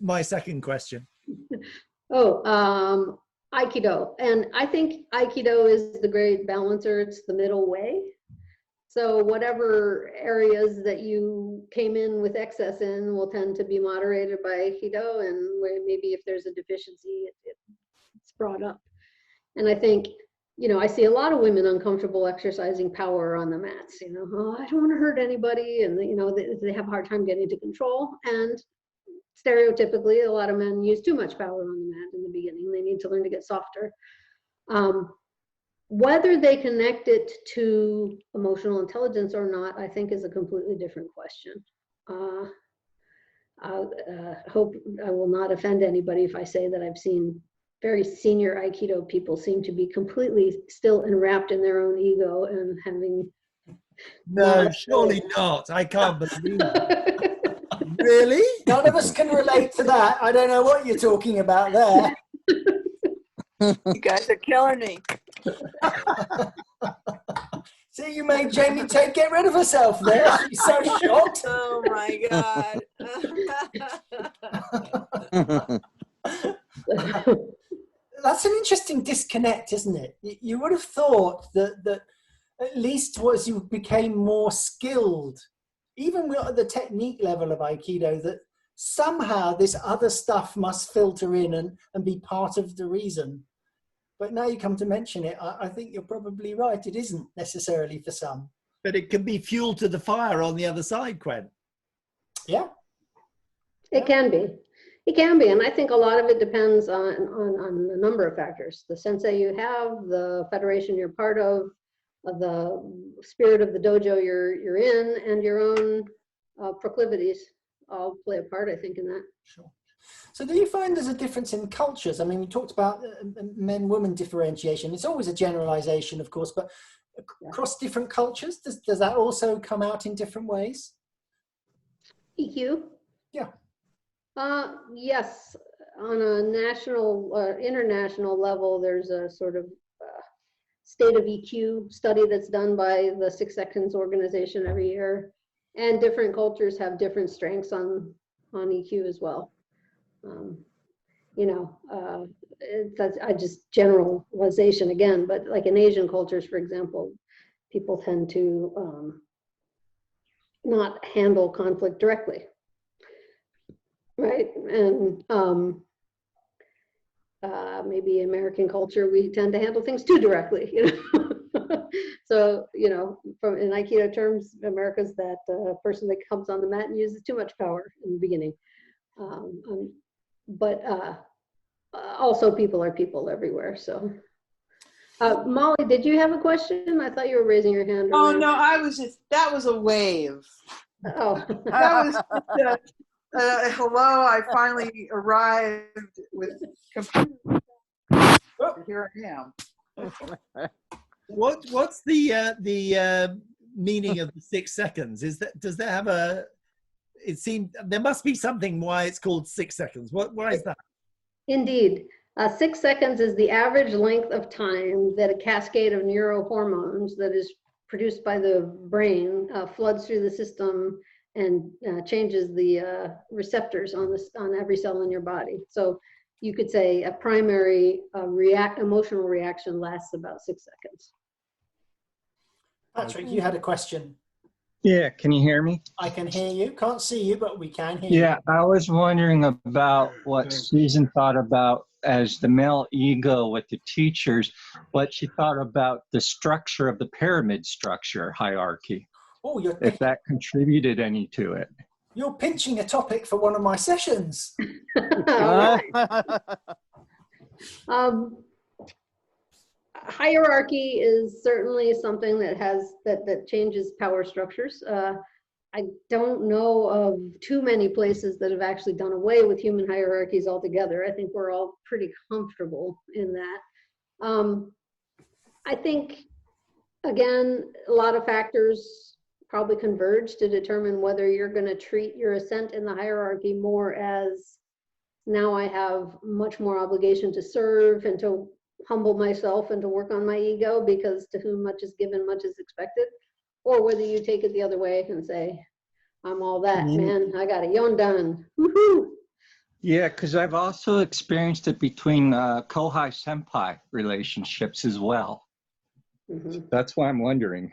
my second question? Aikido. And I think Aikido is the great balancer. It's the middle way. So whatever areas that you came in with excess in will tend to be moderated by Aikido, and where maybe if there's a deficiency, it's brought up. And I think, you know, I see a lot of women uncomfortable exercising power on the mats, you know, oh, I don't want to hurt anybody. And, you know, they have a hard time getting to control. And stereotypically, a lot of men use too much power on the mat in the beginning. They need to learn to get softer. Whether they connect it to emotional intelligence or not, I think is a completely different question. I hope I will not offend anybody if I say that I've seen very senior Aikido people seem to be completely still enwrapped in their own ego and having... No, surely not. I can't believe it. Really? None of us can relate to that. I don't know what you're talking about there. You guys are killing me. See, you made Jamie get rid of herself there. She's so shocked. Oh my God. That's an interesting disconnect, isn't it? You would have thought that at least as you became more skilled, even at the technique level of Aikido, that somehow this other stuff must filter in and be part of the reason. But now you come to mention it, I think you're probably right. It isn't necessarily for some. But it can be fuel to the fire on the other side, Quen. Yeah. It can be. It can be. And I think a lot of it depends on a number of factors. The sensei you have, the federation you're part of, the spirit of the dojo you're in, and your own proclivities all play a part, I think, in that. Sure. So do you find there's a difference in cultures? I mean, you talked about men-women differentiation. It's always a generalization, of course, but across different cultures, does that also come out in different ways? EQ? Yeah. Yes. On a national or international level, there's a sort of state of EQ study that's done by the 6 Seconds organization every year. And different cultures have different strengths on EQ as well. You know, that's just generalization again, but like in Asian cultures, for example, people tend to not handle conflict directly, right? And maybe American culture, we tend to handle things too directly, you know? So, you know, in Aikido terms, America's that person that comes on the mat and uses too much power in the beginning. But also people are people everywhere. So Molly, did you have a question? I thought you were raising your hand. Oh no, that was a wave. Oh. That was just hello, I finally arrived with computer. Here I am. What's the meaning of the 6 seconds? Does that have a? It seemed there must be something why it's called 6 seconds. Why is that? Indeed. 6 seconds is the average length of time that a cascade of neurohormones that is produced by the brain floods through the system and changes the receptors on every cell in your body. So you could say a primary emotional reaction lasts about 6 seconds. Patrick, you had a question. Yeah, can you hear me? I can hear you. Can't see you, but we can hear you. Yeah, I was wondering about what Susan thought about as the male ego with the teachers, what she thought about the structure of the pyramid structure hierarchy, Oh, if that contributed any to it. you're pinching a topic for one of my sessions. Hierarchy is certainly something that that changes power structures. I don't know of too many places that have actually done away with human hierarchies altogether. I think we're all pretty comfortable in that. I think, again, a lot of factors probably converge to determine whether you're going to treat your ascent in the hierarchy more as, now I have much more obligation to serve and to humble myself and to work on my ego, because to whom much is given, much is expected, or whether you take it the other way and say, I'm all that, man, I got a yondan. Woohoo! Yeah, because I've also experienced it between Kohai Senpai relationships as well. That's why I'm wondering.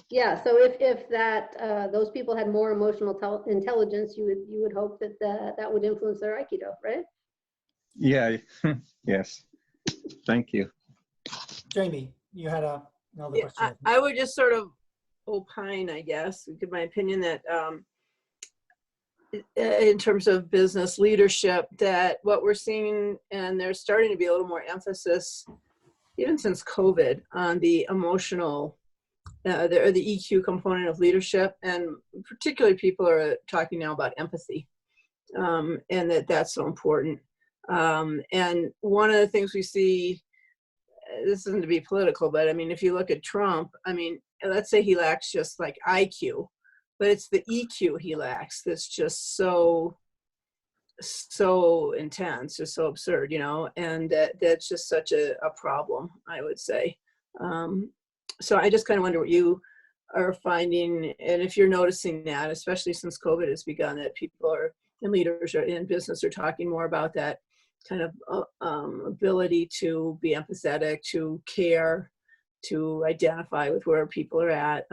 Yeah, so if that those people had more emotional intelligence, you would hope that that would influence their Aikido, right? Yeah, yes. Thank you. Jamie, you had another question. I would just sort of opine, I guess, give my opinion that in terms of business leadership, that what we're seeing, and there's starting to be a little more emphasis, even since COVID, on the emotional, the EQ component of leadership, and particularly people are talking now about empathy, and that's so important. And one of the things we see, this isn't to be political, but I mean, if you look at Trump, I mean, let's say he lacks just like IQ, but it's the EQ he lacks that's just so intense, just so absurd, you know, and that's just such a problem, I would say. So I just kind of wonder what you are finding, and if you're noticing that, especially since COVID has begun, that people are, and leaders are in business, are talking more about that kind of ability to be empathetic, to care, to identify with where people are at,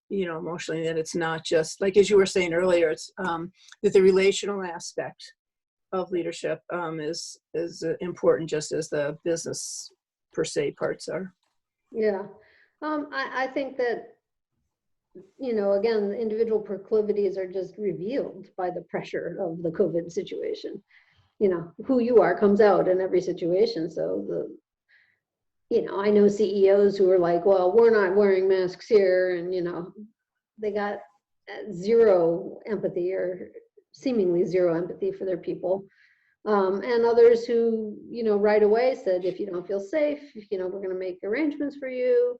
you know, emotionally, that it's not just, like, as you were saying earlier, it's that the relational aspect of leadership is important, just as the business per se parts are. Yeah, I think that, you know, again, the individual proclivities are just revealed by the pressure of the COVID situation. You know, who you are comes out in every situation. So you know, I know CEOs who are like, well, we're not wearing masks here, and, you know, they got zero empathy, or seemingly zero empathy for their people. And others who, you know, right away said, if you don't feel safe, you know, we're going to make arrangements for you.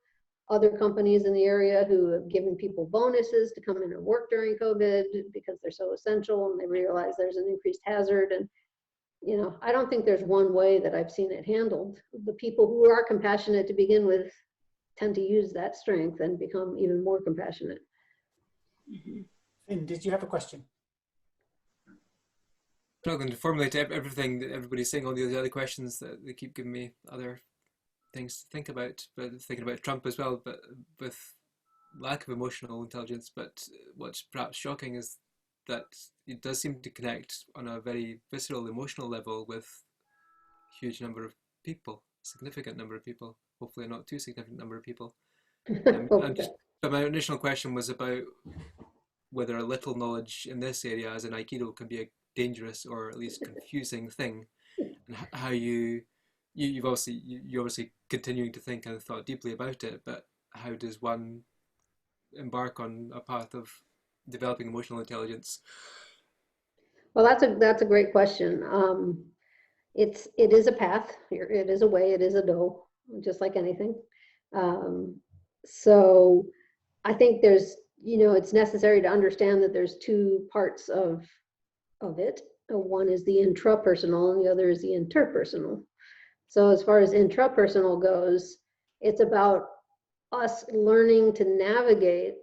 Other companies in the area who have given people bonuses to come in and work during COVID because they're so essential, and they realize there's an increased hazard. And, you know, I don't think there's one way that I've seen it handled. The people who are compassionate to begin with tend to use that strength and become even more compassionate. Finn, did you have a question? I'm not going to formulate everything that everybody's saying, all the other questions that they keep giving me other things to think about, but thinking about Trump as well, but with lack of emotional intelligence. But what's perhaps shocking is that it does seem to connect on a very visceral, emotional level with a huge number of people, significant number of people, hopefully not too significant number of people. But my initial question was about whether a little knowledge in this area as an Aikido can be a dangerous or at least confusing thing, and how you're obviously continuing to think and thought deeply about it, but how does one embark on a path of developing emotional intelligence? Well, that's a great question. It is a path. It is a way. It is a do, just like anything. So I think there's, you know, it's necessary to understand that there's two parts of it. One is the intrapersonal, and the other is the interpersonal. So as far as intrapersonal goes, it's about us learning to navigate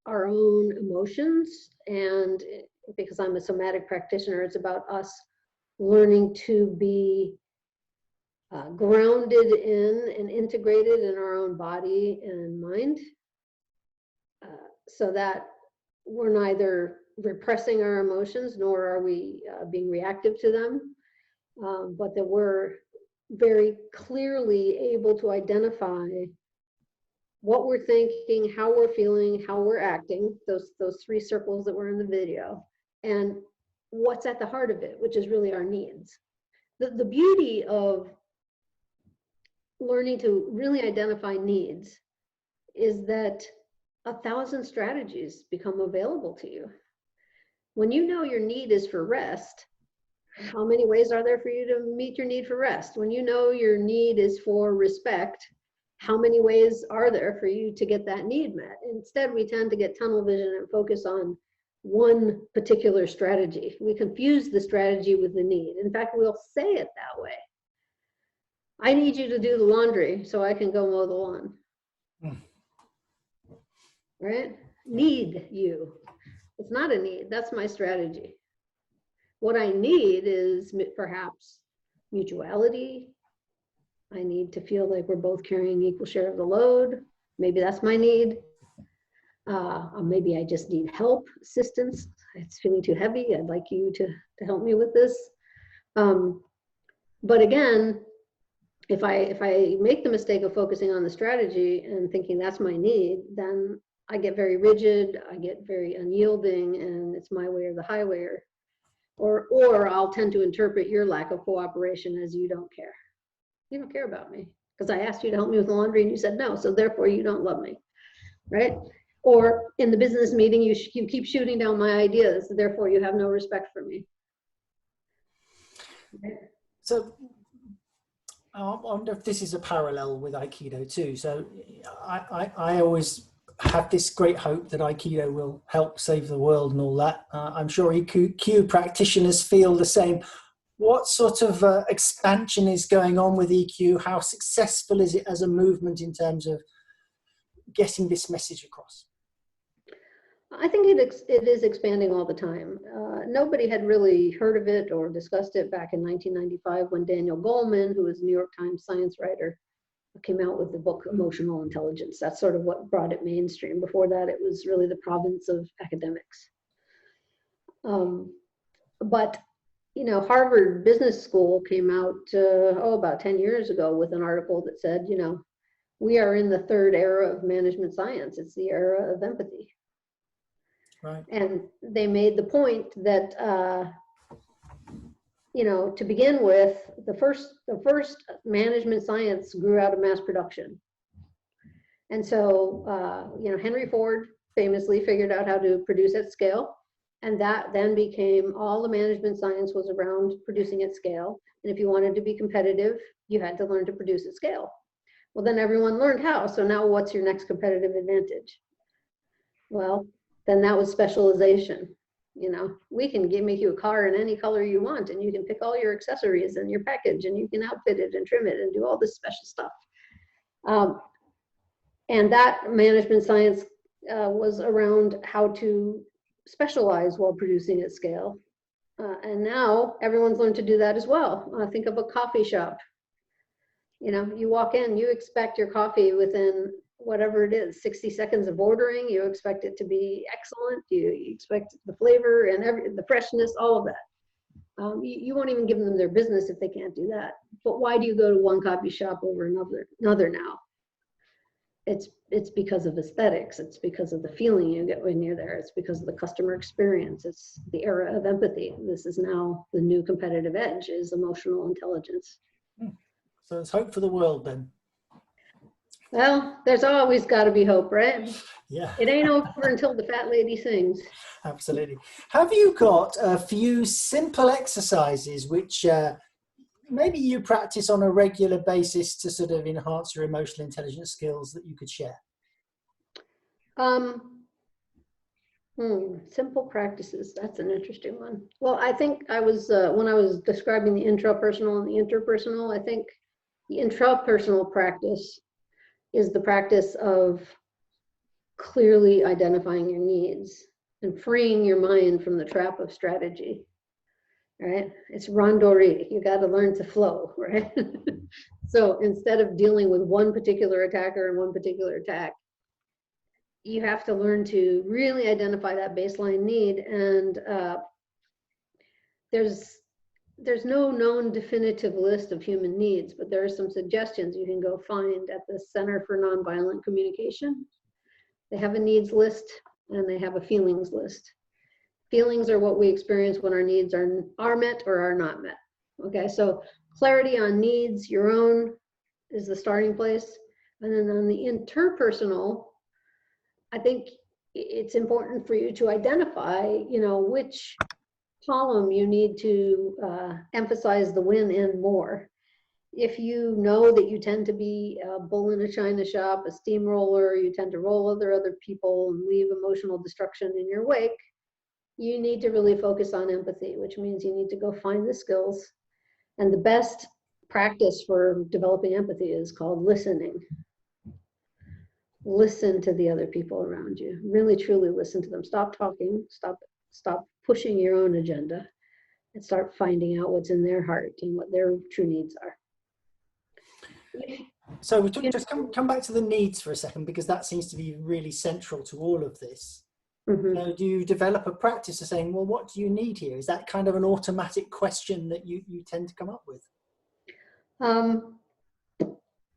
our own emotions, and because I'm a somatic practitioner, it's about us learning to be grounded in and integrated in our own body and mind, so that we're neither repressing our emotions nor are we being reactive to them, but that we're very clearly able to identify what we're thinking, how we're feeling, how we're acting, those three circles that were in the video, and what's at the heart of it, which is really our needs. The beauty of learning to really identify needs is that 1,000 strategies become available to you. When you know your need is for rest, how many ways are there for you to meet your need for rest? When you know your need is for respect, how many ways are there for you to get that need met? Instead, we tend to get tunnel vision and focus on one particular strategy. We confuse the strategy with the need. In fact, we'll say it that way. I need you to do the laundry so I can go mow the lawn. Right? Need you. It's not a need. That's my strategy. What I need is perhaps mutuality. I need to feel like we're both carrying equal share of the load. Maybe that's my need. Maybe I just need help, assistance. It's feeling too heavy. I'd like you to help me with this. But again, if I make the mistake of focusing on the strategy and thinking that's my need, then I get very rigid, I get very unyielding, and it's my way or the highway. Or I'll tend to interpret your lack of cooperation as you don't care. You don't care about me because I asked you to help me with the laundry and you said no, so therefore you don't love me, right? Or in the business meeting, you keep shooting down my ideas, therefore you have no respect for me. Right? So I wonder if this is a parallel with Aikido too. So I always have this great hope that Aikido will help save the world and all that. I'm sure EQ practitioners feel the same. What sort of expansion is going on with EQ? How successful is it as a movement in terms of getting this message across? I think it is expanding all the time. Nobody had really heard of it or discussed it back in 1995 when Daniel Goleman, who was a New York Times science writer, came out with the book Emotional Intelligence. That's sort of what brought it mainstream. Before that, it was really the province of academics. But you know, Harvard Business School came out about 10 years ago with an article that said, you know, we are in the third era of management science. It's the era of empathy. Right. And they made the point that, you know, to begin with, the first management science grew out of mass production. And so, you know, Henry Ford famously figured out how to produce at scale. And that then became all the management science was around producing at scale. And if you wanted to be competitive, you had to learn to produce at scale. Well, then everyone learned how. So now what's your next competitive advantage? Well, then that was specialization. You know, we can make you a car in any color you want, and you can pick all your accessories and your package, and you can outfit it and trim it and do all this special stuff. And that management science was around how to specialize while producing at scale. And now everyone's learned to do that as well. Think of a coffee shop. You know, you walk in, you expect your coffee within whatever it is, 60 seconds of ordering, you expect it to be excellent, you expect the flavor and the freshness, all of that. You won't even give them their business if they can't do that. But why do you go to one coffee shop over another now? It's because of aesthetics. It's because of the feeling you get when you're there. It's because of the customer experience. It's the era of empathy. This is now the new competitive edge, is emotional intelligence. So there's hope for the world then. Well, there's always got to be hope, right? Yeah. It ain't over until the fat lady sings. Absolutely. Have you got a few simple exercises which maybe you practice on a regular basis to sort of enhance your emotional intelligence skills that you could share? Simple practices. That's an interesting one. Well, I think I was, when I was describing the intrapersonal and the interpersonal, I think the intrapersonal practice is the practice of clearly identifying your needs and freeing your mind from the trap of strategy, right? It's randori. You got to learn to flow, right? So instead of dealing with one particular attacker and one particular attack, you have to learn to really identify that baseline need. And there's no known definitive list of human needs, but there are some suggestions you can go find at the Center for Nonviolent Communication. They have a needs list and they have a feelings list. Feelings are what we experience when our needs are met or are not met. Okay, so clarity on needs, your own, is the starting place. And then on the interpersonal, I think it's important for you to identify, you know, which column you need to emphasize the win in more. If you know that you tend to be a bull in a china shop, a steamroller, you tend to roll other people and leave emotional destruction in your wake, you need to really focus on empathy, which means you need to go find the skills. And the best practice for developing empathy is called listening. Listen to the other people around you. Really, truly listen to them. Stop talking. Stop pushing your own agenda, and start finding out what's in their heart and what their true needs are. So we just come back to the needs for a second, because that seems to be really central to all of this. Mm-hmm. Do you develop a practice of saying, well, what do you need here? Is that kind of an automatic question that you tend to come up with?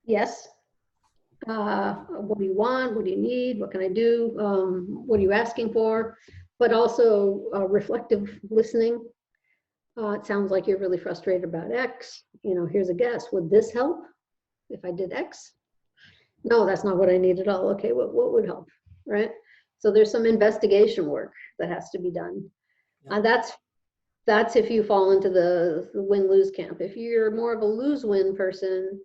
Yes. What do you want? What do you need? What can I do? What are you asking for? But also reflective listening. It sounds like you're really frustrated about X. You know, here's a guess. Would this help if I did X? No, that's not what I need at all. Okay, what would help, right? So there's some investigation work that has to be done. That's if you fall into the win-lose camp. If you're more of a lose-win person,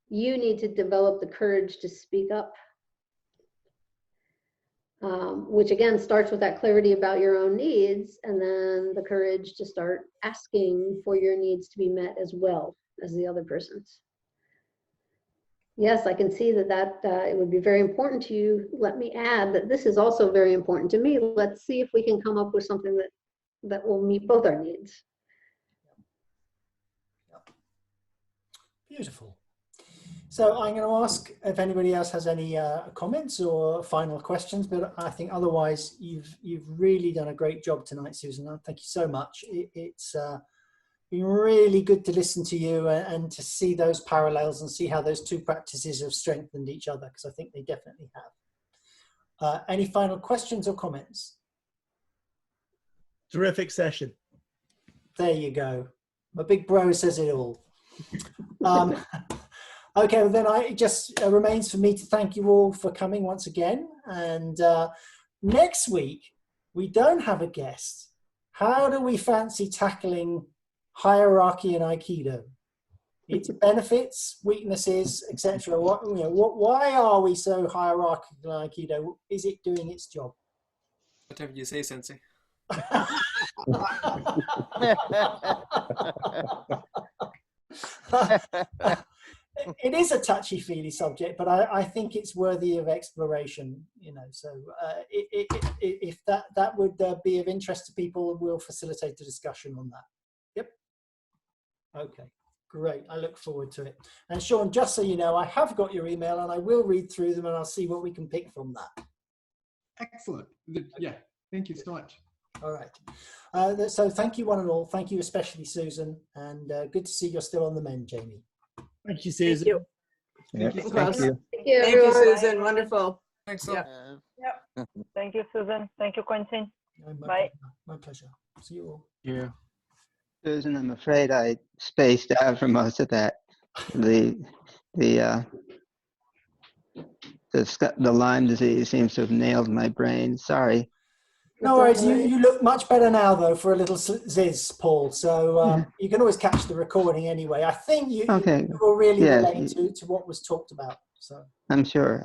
you need to develop the courage to speak up, which again starts with that clarity about your own needs, and then the courage to start asking for your needs to be met as well as the other person's. Yes, I can see that it would be very important to you. Let me add that this is also very important to me. Let's see if we can come up with something that will meet both our needs. Beautiful. So I'm going to ask if anybody else has any comments or final questions, but I think otherwise you've really done a great job tonight, Susan. Thank you so much. It's been really good to listen to you and to see those parallels and see how those two practices have strengthened each other, because I think they definitely have. Any final questions or comments? Terrific session. There you go. My big bro says it all. Okay, well then it just remains for me to thank you all for coming once again. And next week, we don't have a guest. How do we fancy tackling hierarchy in Aikido? Its benefits, weaknesses, etc. Why are we so hierarchical in Aikido? Is it doing its job? Whatever you say, Sensei. It is a touchy-feely subject, but I think it's worthy of exploration. You know, so if that would be of interest to people, we'll facilitate a discussion on that. Yep. Okay, great. I look forward to it. And Sean, just so you know, I have got your email, and I will read through them, and I'll see what we can pick from that. Excellent. Yeah. Thank you so much. All right. So thank you one and all. Thank you especially, Susan, and good to see you're still on the mend, Jamie. Thank you, Susan. Thank you. Thank you. Thank you, Thank you, Susan. Wonderful. Thanks. Yep. Yep. Thank you, Susan. Thank you, Quentin. My Bye. My pleasure. See you all. Yeah. Susan, I'm afraid I spaced out for most of that. The Lyme disease seems to have nailed my brain. Sorry. No worries. You look much better now, though, for a little ziz, Paul. So you can always catch the recording anyway. I think you will really relate to what was talked about. So I'm sure.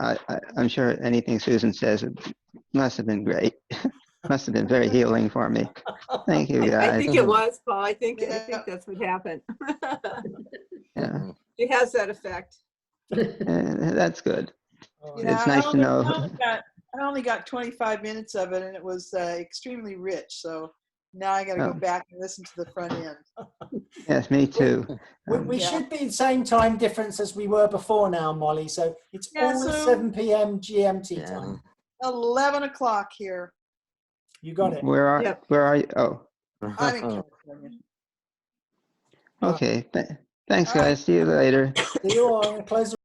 I'm sure anything Susan says must have been great. Must have been very healing for me. Thank you, guys. I think it was, Paul. I think that's what happened. Yeah. It has that effect. That's good. Yeah, It's nice to know. I only got 25 minutes of it, and it was extremely rich. So now I got to go back and listen to the front end. Yes, me too. We should be the same time difference as we were before now, Molly. So it's always 7 p.m. GMT time. 11 o'clock here. You got it. Where are Yep. where are you? Oh, I'm in California. okay. Thanks, All right. guys. See you later. See you all. Close